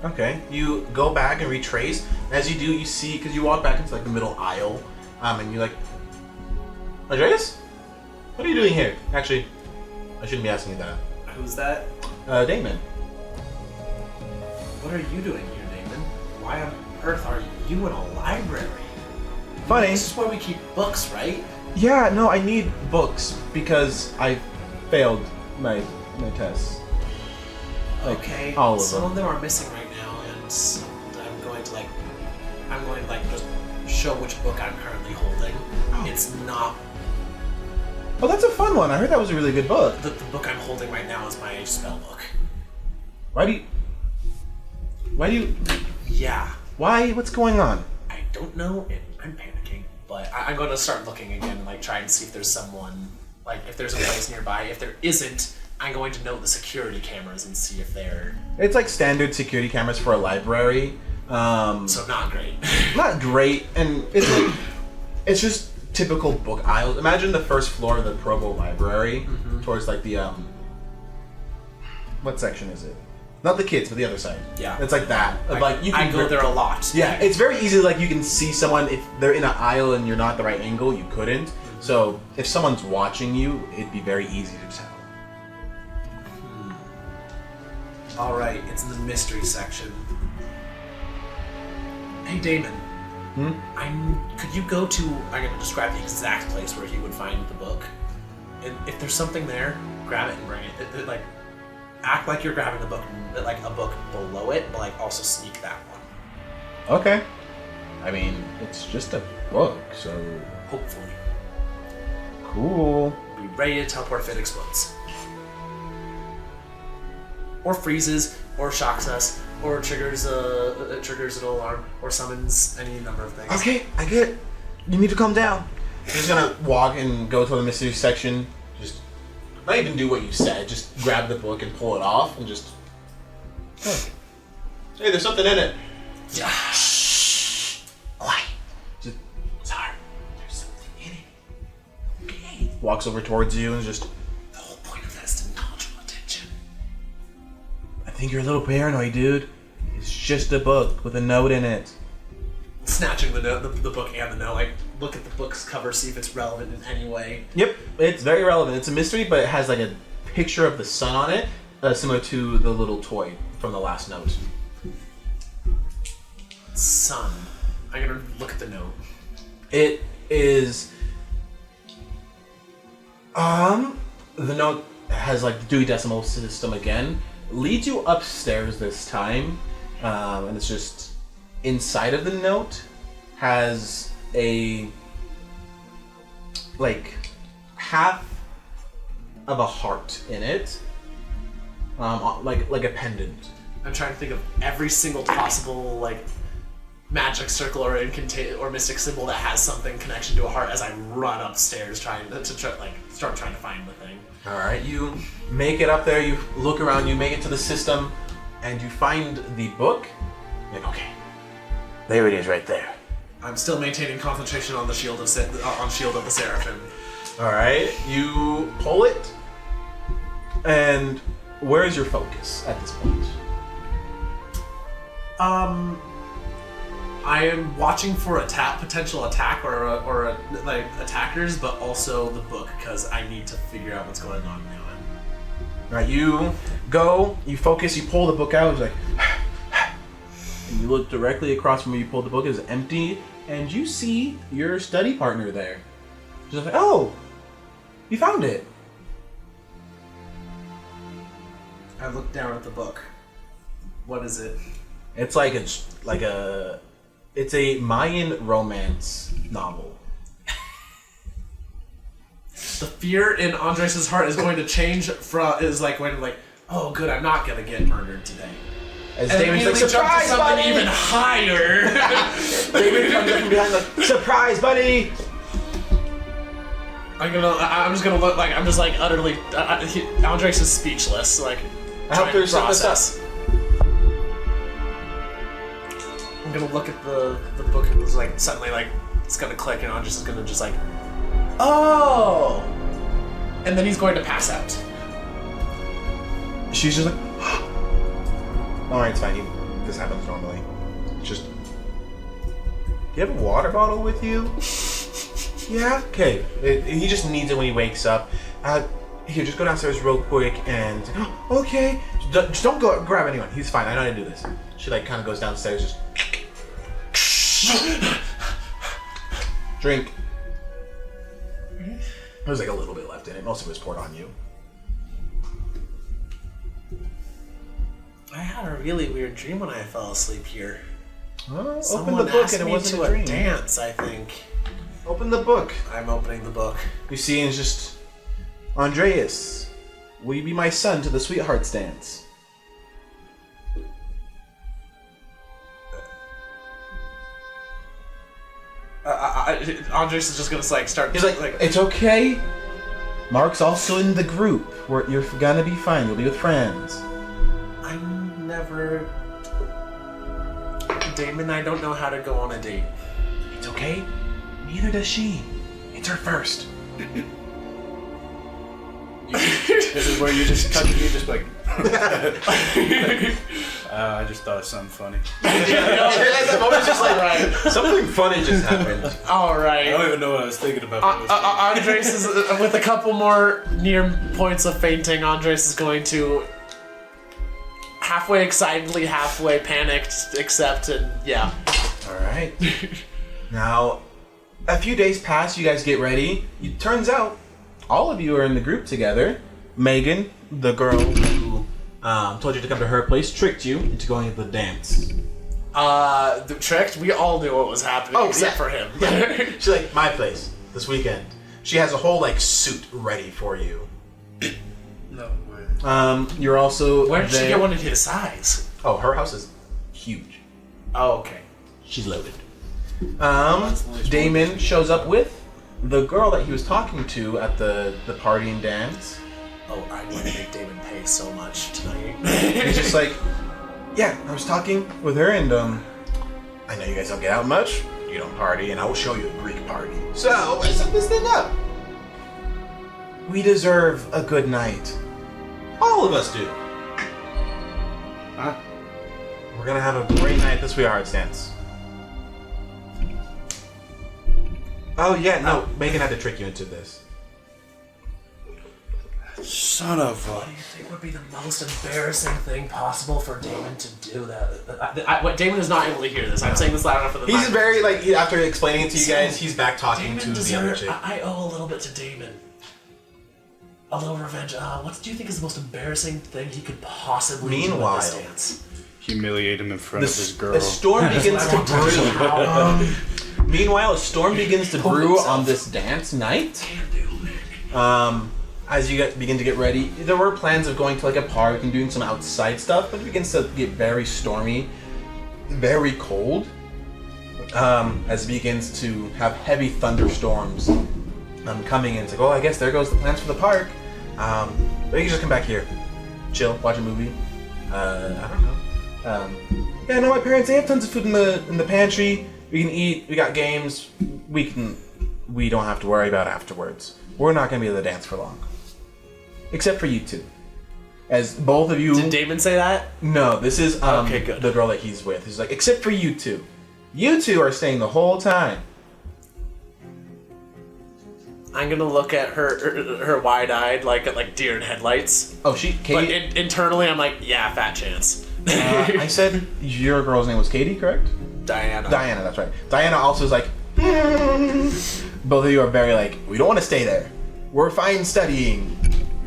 S1: Okay. You go back and retrace. As you do, you see, because you walk back into like the middle aisle, and you're like, Andreas, what are you doing here? Actually, I shouldn't be asking you that.
S2: Who's that?
S1: Damon.
S2: What are you doing here, Damon? Why on earth are you in a library?
S1: Funny.
S2: This is where we keep books, right?
S1: Yeah, no, I need books because I failed my tests. Like,
S2: Okay.
S1: all of
S2: Some
S1: them.
S2: of them are missing right now, and I'm going to just show which book I'm currently holding.
S1: Oh.
S2: It's not
S1: Oh, that's a fun one. I heard that was a really good book.
S2: the book I'm holding right now is my spell book.
S1: Why do you...
S2: Yeah.
S1: Why? What's going on?
S2: I don't know. I'm panicking, but I'm going to start looking again and like try and see if there's someone, like if there's a place nearby. If there isn't, I'm going to note the security cameras and see if they're
S1: It's like standard security cameras for a library.
S2: so not great.
S1: Not great, and it's just typical book aisles. Imagine the first floor of the Provo Library towards like the what section is it? Not the kids, but the other side.
S2: Yeah.
S1: It's like that. Like you can
S2: I go there a lot.
S1: Yeah, it's very easy. Like you can see someone if they're in an aisle and you're not at the right angle, you couldn't. So if someone's watching you, it'd be very easy to tell.
S2: All right, it's in the mystery section. Hey, Damon. Could you go to... I'm going to describe the exact place where he would find the book. And if there's something there, grab it and bring it. Like, act like you're grabbing the book, like a book below it, but like also sneak that one.
S1: Okay. I mean, it's just a book, so...
S2: Hopefully.
S1: Cool.
S2: Be ready to teleport if it explodes. Or freezes, or shocks us, or triggers an alarm, or summons any number of things.
S1: Okay, I get it. You need to calm down. You're just gonna walk and go to the mystery section. Just not even do what you said. Just grab the book and pull it off, and just. Hey, there's something in it. Shh. Quiet. Just sorry. There's something in it. Okay. Walks over towards you and just.
S2: The whole point of that is to not draw attention.
S1: I think you're a little paranoid, dude. It's just a book with a note in it.
S2: Snatching the note, the book and the note, like look at the book's cover, see if it's relevant in any way.
S1: Yep, it's very relevant. It's a mystery, but it has like a picture of the sun on it, similar to the little toy from the last note.
S2: Sun. I'm gonna look at the note.
S1: It is. The note has like the Dewey Decimal System again. Leads you upstairs this time, and it's just inside of the note has a like half of a heart in it, like a pendant.
S2: I'm trying to think of every single possible like magic circle or mystic symbol that has something connection to a heart as I run upstairs trying to start trying to find the thing.
S1: All right, you make it up there. You look around. You make it to the system, and you find the book. Like, okay, there it is, right there.
S2: I'm still maintaining concentration on the shield of the Seraphim.
S1: All right, you pull it, and where is your focus at this point?
S2: I am watching for potential attack or like attackers, but also the book because I need to figure out what's going on now.
S1: All right, you go, you focus, you pull the book out. It's like, and you look directly across from where you pulled the book. It's empty, and you see your study partner there. She's like, oh, you found it.
S2: I look down at the book. What is it?
S1: It's it's a Mayan romance novel.
S2: The fear in Andres' heart is going to change oh good, I'm not gonna get murdered today.
S1: As
S2: And
S1: Damon's like,
S2: immediately jump to
S1: surprise,
S2: something
S1: buddy!
S2: even higher.
S1: David comes up from behind like, surprise, buddy!
S2: I'm just gonna look like I'm just like utterly. Andres is speechless. Like
S1: I hope
S2: trying
S1: there's
S2: to
S1: something
S2: process. I'm gonna look at the book and it's like suddenly like it's gonna click and Andres is gonna just like, oh, and then he's going to pass out.
S1: She's just like, alright, it's fine. This happens normally. Just, do you have a water bottle with you? Yeah? Okay. He just needs it when he wakes up. Here, just go downstairs real quick and, okay. Just don't go grab anyone. He's fine. I know how to do this. She like kind of goes downstairs, just drink. There's like a little bit left in it. Most of it was poured on you.
S2: I had a really weird dream when I fell asleep here.
S1: Well,
S2: Someone
S1: open the book
S2: asked
S1: and it
S2: me
S1: wasn't
S2: to
S1: a dream.
S2: dance, I think.
S1: Open the book.
S2: I'm opening the book.
S1: You see, it's just, Andreas, will you be my son to the sweethearts dance?
S2: Andres is just gonna like start.
S1: He's like, it's okay. Mark's also in the group. You're gonna be fine. You'll be with friends.
S2: I'm never. Damon, I don't know how to go on a date.
S1: It's okay. Neither does she. It's her first.
S3: This is where you just cut. You just like. I just thought of something funny.
S1: That moment's just like, right. Something funny just happened.
S2: All
S3: I
S2: right.
S3: don't even know what I was thinking about.
S2: Andres is with a couple more near points of fainting. Andres is going to. halfway excitedly, halfway panicked, accepted. Yeah.
S1: All right. Now, a few days pass. You guys get ready. It turns out, all of you are in the group together. Megan, the girl who told you to come to her place, tricked you into going to the dance.
S2: The tricked? We all knew what was happening except for him.
S1: Yeah. She's like, my place this weekend. She has a whole like suit ready for you.
S3: No way.
S1: You're also
S2: Where did she
S1: there.
S2: get one in his size?
S1: Oh, her house is huge.
S2: Oh, okay.
S1: She's loaded. Damon shows up with the girl that he was talking to at the party and dance.
S2: Oh, I need to make Damon pay so much tonight.
S1: He's just like, yeah, I was talking with her, and I know you guys don't get out much. You don't party, and I will show you a Greek party. So I set this thing up. We deserve a good night. All of us do.
S3: Huh?
S1: We're gonna have a great night at the Sweethearts dance. Oh yeah, no, Megan had to trick you into this.
S3: Son of a...
S2: What do you think would be the most embarrassing thing possible for Damon to do? What Damon is not able to hear this. I'm saying this loud enough for the
S1: He's
S2: mic.
S1: very like after explaining it to you guys, he's back talking
S2: Damon
S1: to the other chick.
S2: I owe a little bit to Damon. A little revenge. What do you think is the most embarrassing thing he could possibly do
S1: Meanwhile,
S2: at this dance?
S3: Humiliate him in front of his girl.
S1: A storm begins to brew. Meanwhile, a storm begins to brew on this dance night. As you guys begin to get ready, there were plans of going to like a park and doing some outside stuff, but it begins to get very stormy, very cold. As it begins to have heavy thunderstorms coming in. It's like, oh, I guess there goes the plans for the park. But you can just come back here, chill, watch a movie. I don't know. Yeah, no, my parents, they have tons of food in the pantry. We can eat. We got games. We don't have to worry about afterwards. We're not gonna be able to dance for long, except for you two. As both of you.
S2: Did Damon say that?
S1: No, this is
S2: Okay, good.
S1: the girl that he's with. He's like, except for you two. You two are staying the whole time.
S2: I'm gonna look at her wide-eyed, like deer in headlights.
S1: Oh, Katie.
S2: But internally, I'm like, yeah, fat chance.
S1: I said your girl's name was Katie, correct?
S2: Diana.
S1: Diana, that's right. Diana also is like, both of you are very like, we don't want to stay there. We're fine studying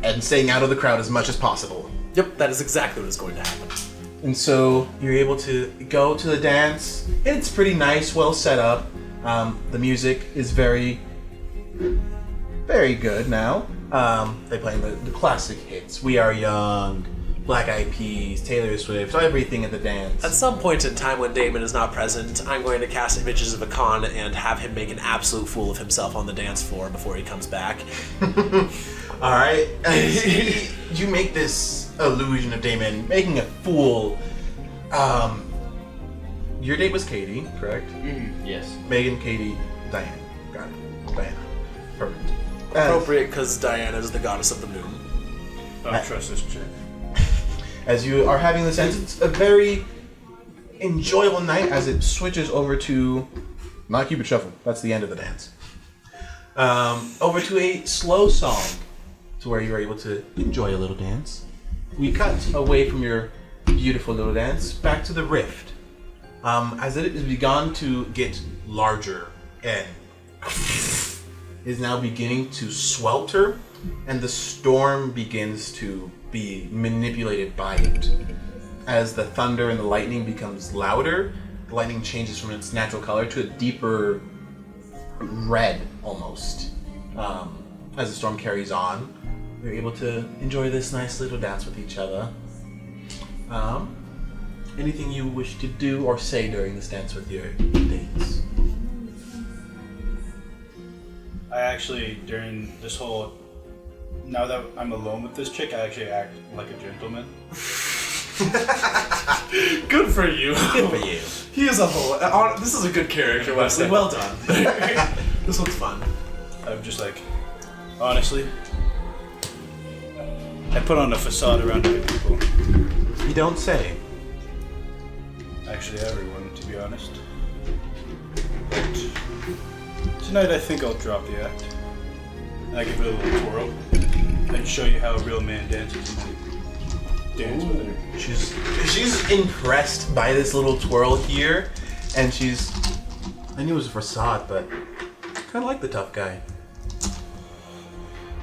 S1: and staying out of the crowd as much as possible.
S2: Yep, that is exactly what is going to happen.
S1: And so you're able to go to the dance. It's pretty nice, well set up. The music is very, very good now. They play the classic hits. We Are Young, Black Eyed Peas, Taylor Swift, everything at the dance.
S2: At some point in time when Damon is not present, I'm going to cast images of a con and have him make an absolute fool of himself on the dance floor before he comes back.
S1: All right, you make this illusion of Damon making a fool. Your date was Katie, correct?
S5: Mm-hmm. Yes.
S1: Megan, Katie, Diane. Got it. Diana. Perfect.
S2: Appropriate because Diana is the goddess of the moon.
S3: I don't trust this chick.
S1: As you are having this dance, it's a very enjoyable night as it switches over to not Cupid Shuffle. That's the end of the dance. Over to a slow song, to where you're able to enjoy a little dance. We cut away from your beautiful little dance back to the rift, as it has begun to get larger and is now beginning to swelter, and the storm begins to be manipulated by it. As the thunder and the lightning becomes louder, the lightning changes from its natural color to a deeper red almost. As the storm carries on, you're able to enjoy this nice little dance with each other. Anything you wish to do or say during this dance with your dates?
S3: I actually, during this whole... Now that I'm alone with this chick, I actually act like a gentleman.
S2: Good for you.
S1: Good for you.
S2: He is a whole... This is a good character, Wesley. Well done. This one's fun.
S3: I'm just like, honestly, I put on a facade around other people.
S1: You don't say.
S3: Actually, everyone, to be honest. But tonight I think I'll drop the act. And I give it a little twirl. And show you how a real man dances. And I dance with her.
S1: She's impressed by this little twirl here, and I knew it was a facade, but kind of like the tough guy.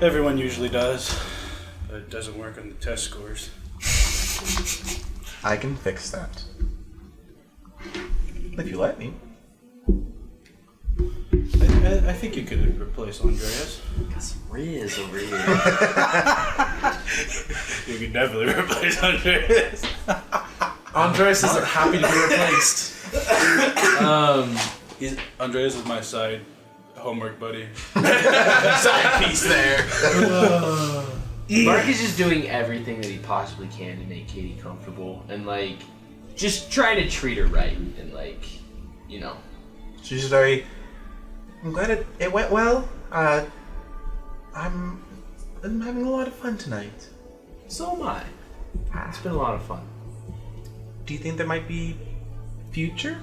S3: Everyone usually does, but it doesn't work on the test scores.
S1: I can fix that. If you let me.
S3: I think you could replace Andreas.
S5: Got some Riz over here.
S3: You could definitely replace Andreas.
S2: Andres isn't happy to be replaced.
S3: Andreas is my side homework buddy.
S1: Side piece there.
S5: Mark is just doing everything that he possibly can to make Katie comfortable and like just trying to treat her right and like, you know.
S1: She's very. I'm glad it went well. I'm having a lot of fun tonight.
S5: So am I. It's been a lot of fun.
S1: Do you think there might be future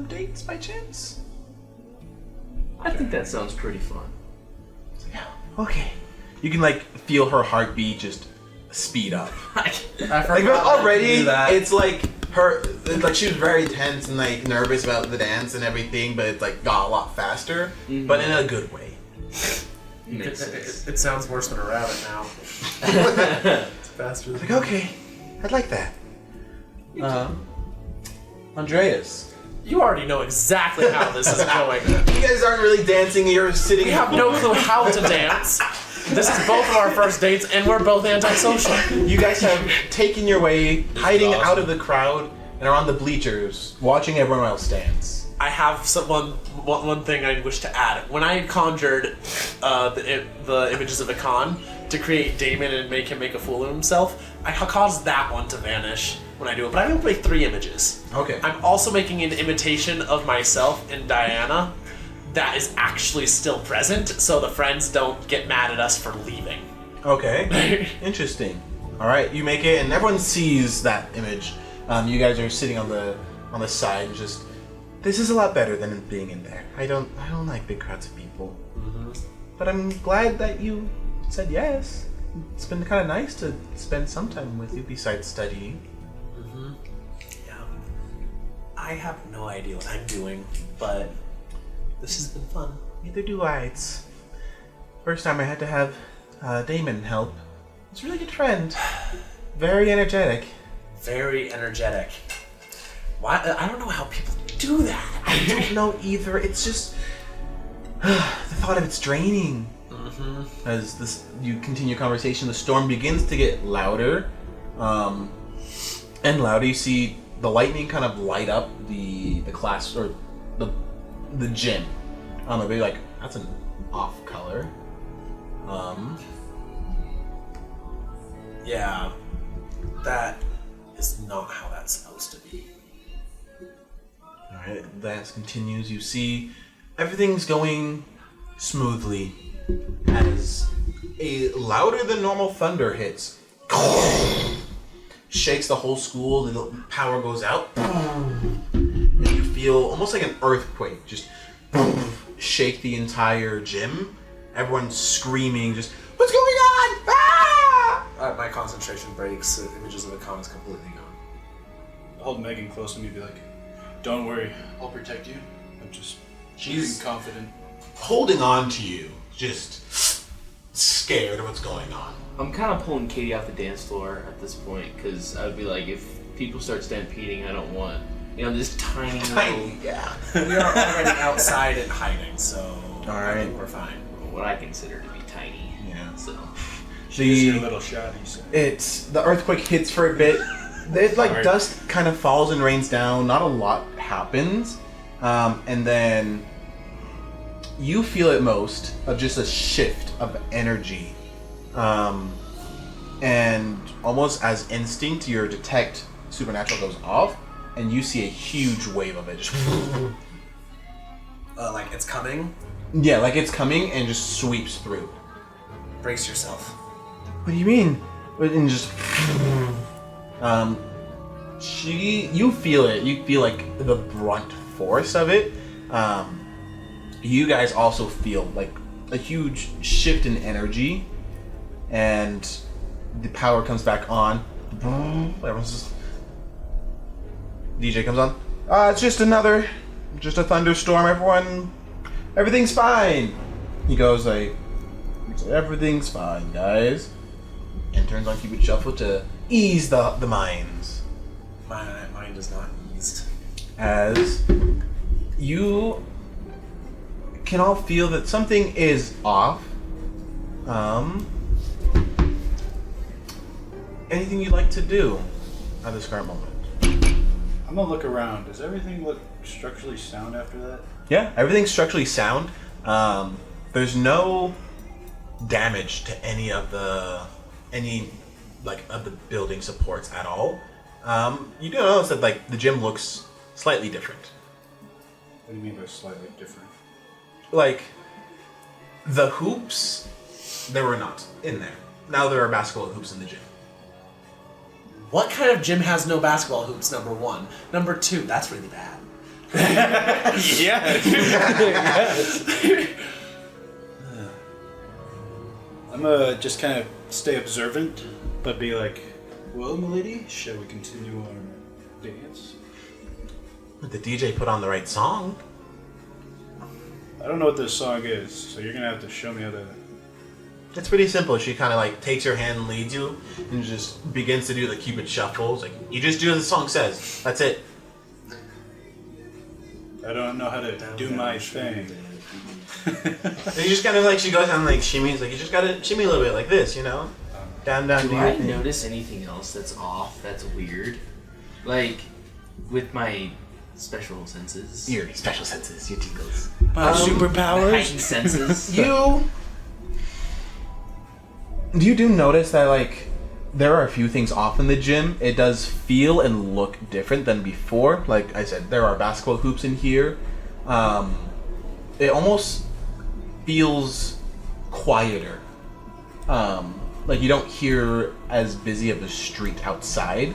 S1: dates by chance?
S5: I think that sounds pretty fun.
S1: Yeah. Okay. You can like feel her heartbeat just speed up.
S2: I
S1: Like
S2: forgot
S1: already,
S2: to do that.
S1: it's like she was very tense and like nervous about the dance and everything, but it's like got a lot faster, but in a good way.
S5: Makes sense.
S2: It sounds worse than a rabbit now. It's faster than
S1: Like okay, I'd like that. Andreas,
S2: You already know exactly how this is going.
S1: you guys aren't really dancing. You're sitting.
S2: We have no clue how to dance. This is both of our first dates, and we're both antisocial.
S1: You guys have taken your way, hiding
S3: awesome.
S1: out of the crowd and around the bleachers, watching everyone else dance.
S2: I have one thing I wish to add. When I conjured the images of Akan to create Damon and make him make a fool of himself, I caused that one to vanish when I do it. But I'm gonna make 3 images.
S1: Okay.
S2: I'm also making an imitation of myself and Diana that is actually still present, so the friends don't get mad at us for leaving.
S1: Okay. Interesting. All right, you make it, and everyone sees that image. You guys are sitting on the side, and just this is a lot better than being in there. I don't like big crowds of people. But I'm glad that you said yes. It's been kind of nice to spend some time with you besides studying.
S2: Yeah. I have no idea what I'm doing, but this has been fun.
S1: Neither do I. It's first time I had to have Damon help. He's a really good friend. Very energetic.
S2: Very energetic. Why? I don't know how people do that.
S1: I don't know either. It's just the thought of it's draining. As you continue conversation, the storm begins to get louder, and louder. You see the lightning kind of light up the class or the gym. I'll be like, that's an off color.
S2: Yeah, that is not how that's supposed to be.
S1: Alright, dance continues. You see everything's going smoothly as a louder than normal thunder hits. Shakes the whole school, the power goes out. And you feel almost like an earthquake just shake the entire gym. Everyone's screaming, just, what's going on? Ah!
S2: My concentration breaks. The images of the con is completely gone.
S3: Hold Megan close to me and be like, don't worry, I'll protect you. I'm just being confident.
S1: Holding on to you, just scared of what's going on.
S5: I'm kind of pulling Katie off the dance floor at this point because I would be like, if people start stampeding, I don't want, this tiny little,
S1: Yeah.
S2: We are already outside and hiding, so
S1: Alright.
S2: I think we're fine.
S5: what I consider to be tiny.
S1: Yeah.
S5: So
S3: She's your little shotty. So.
S1: It's the earthquake hits for a bit. It's like
S3: Alright.
S1: dust kind of falls and rains down. Not a lot happens, and then you feel it most of just a shift of energy, and almost as instinct, your detect supernatural goes off, and you see a huge wave of it. Just
S2: Like it's coming.
S1: yeah, like it's coming and just sweeps through.
S2: Brace yourself.
S1: What do you mean? And just you feel it. You feel like the brunt force of it. You guys also feel like a huge shift in energy, and the power comes back on. The Everyone's just... DJ comes on. It's just a thunderstorm, everyone. Everything's fine. He goes like, everything's fine, guys. And turns on Cupid Shuffle to ease the minds.
S2: My mind is not eased.
S1: As you can all feel that something is off. Anything you'd like to do at this current moment?
S3: I'm gonna look around. Does everything look structurally sound after that?
S1: Yeah, everything's structurally sound. There's no damage to any of the building supports at all. You do notice that like the gym looks slightly different.
S3: What do you mean by slightly different?
S1: Like the hoops, there were not in there. Now there are basketball hoops in the gym.
S2: What kind of gym has no basketball hoops, number one? Number two, that's really bad.
S3: Yes. I'm gonna just kind of stay observant, but be like, well, milady, shall we continue our dance?
S1: The DJ put on the right song.
S3: I don't know what this song is, so you're gonna have to show me how to...
S1: It's pretty simple. She kind of like takes your hand and leads you and just begins to do the Cupid shuffles. Like, you just do as the song says. That's it.
S3: I don't know how to do my thing.
S1: And you just kind of like, she goes down like shimmies. Like, you just gotta shimmy a little bit like this, you know? Down,
S5: Do
S1: do
S5: I
S1: your thing.
S5: notice anything else that's off, that's weird? Like, with my special senses?
S1: Your special senses, your tingles.
S3: My superpowers?
S5: Heightened senses?
S1: You do notice that, like, there are a few things off in the gym. It does feel and look different than before. Like I said, there are basketball hoops in here. It almost feels quieter. Like you don't hear as busy of a street outside.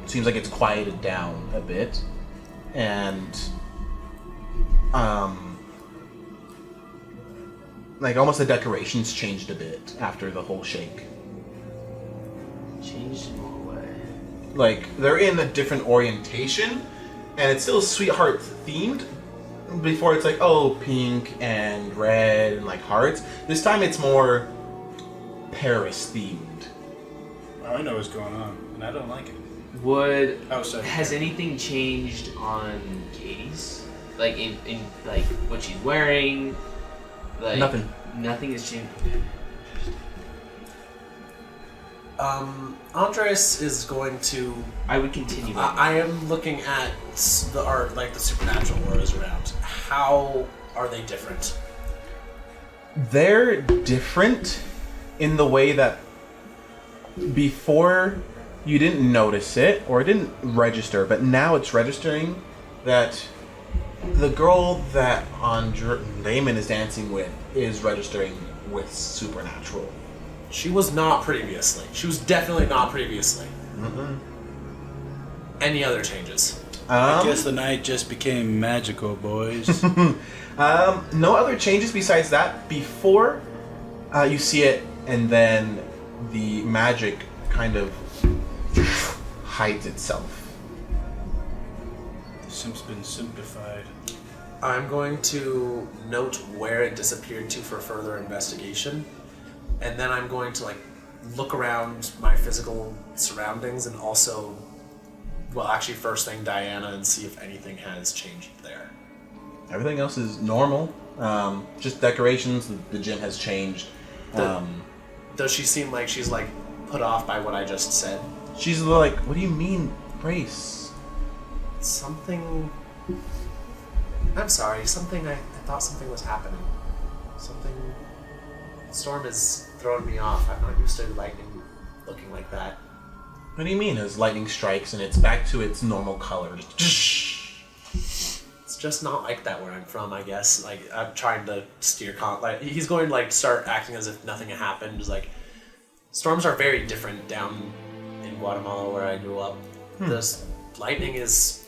S1: Seems like it's quieted down a bit. And, like almost the decorations changed a bit after the whole shake.
S5: Changed in what way?
S1: Like they're in a different orientation, and it's still sweetheart themed. Before it's like, oh, pink and red and like hearts. This time it's more Paris themed.
S3: Oh, I know what's going on, and I don't like it.
S5: Has anything changed on Katie's? Like in like what she's wearing? Like
S1: Nothing.
S5: Nothing has changed.
S2: Andres is going to...
S5: I would continue.
S2: I am looking at the art, like the supernatural auras around. How are they different?
S1: They're different in the way that before you didn't notice it or it didn't register, but now it's registering that the girl that Damon is dancing with is registering with supernatural.
S2: She was not previously. She was definitely not previously.
S1: Mm-hmm.
S2: Any other changes?
S3: I guess the night just became magical, boys.
S1: No other changes besides that. Before you see it, and then the magic kind of hides itself.
S3: The simp's been simplified.
S2: I'm going to note where it disappeared to for further investigation. And then I'm going to, like, look around my physical surroundings and also, well, actually, first thing, Diana, and see if anything has changed there.
S1: Everything else is normal. Just decorations. The gym has changed.
S2: Does she seem like she's, like, put off by what I just said?
S1: She's like, what do you mean, race?
S2: Something... I'm sorry, something... I thought something was happening. Something... The storm is throwing me off. I'm not used to lightning looking like that.
S1: What do you mean? As lightning strikes and it's back to its normal color.
S2: It's just not like that where I'm from, I guess. Like, I'm trying to steer like, he's going to, like, start acting as if nothing had happened. Just like, storms are very different down in Guatemala where I grew up. This lightning is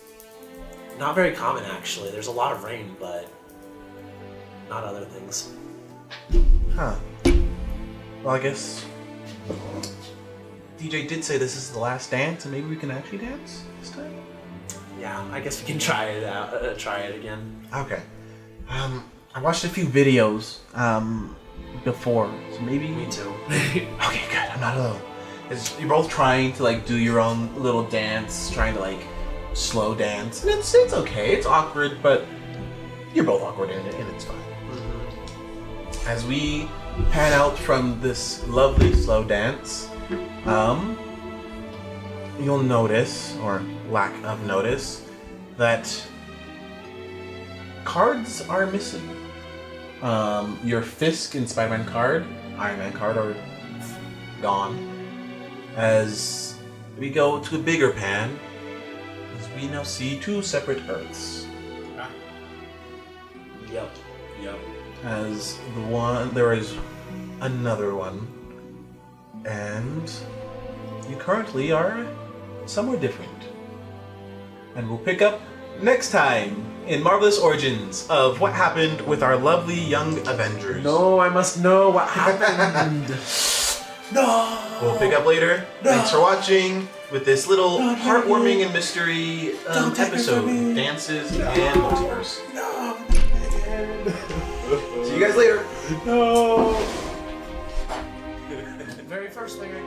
S2: not very common, actually. There's a lot of rain, but not other things.
S1: Huh. Well, I guess DJ did say this is the last dance, and maybe we can actually dance this time.
S2: Yeah, I guess we can try it out. Try it again.
S1: Okay. I watched a few videos before, so maybe.
S2: Me too.
S1: Okay, good. I'm not alone. You're both trying to like do your own little dance, trying to like slow dance, and it's okay. It's awkward, but you're both awkward in it, and it's fine. As we pan out from this lovely slow dance, you'll notice, or lack of notice, that cards are missing. Your Fisk and Spider-Man card, Iron Man card are gone. As we go to a bigger pan, as we now see two separate Earths.
S2: Yep.
S1: As there is another one, and you currently are somewhere different. And we'll pick up next time in Marvelous Origins of what happened with our lovely young Avengers.
S2: No, I must know what happened. No.
S1: We'll pick up later. Thanks for watching with this little heartwarming and mystery episode, Dances and Multiverse. See you guys later.
S3: No.
S2: The very first thing I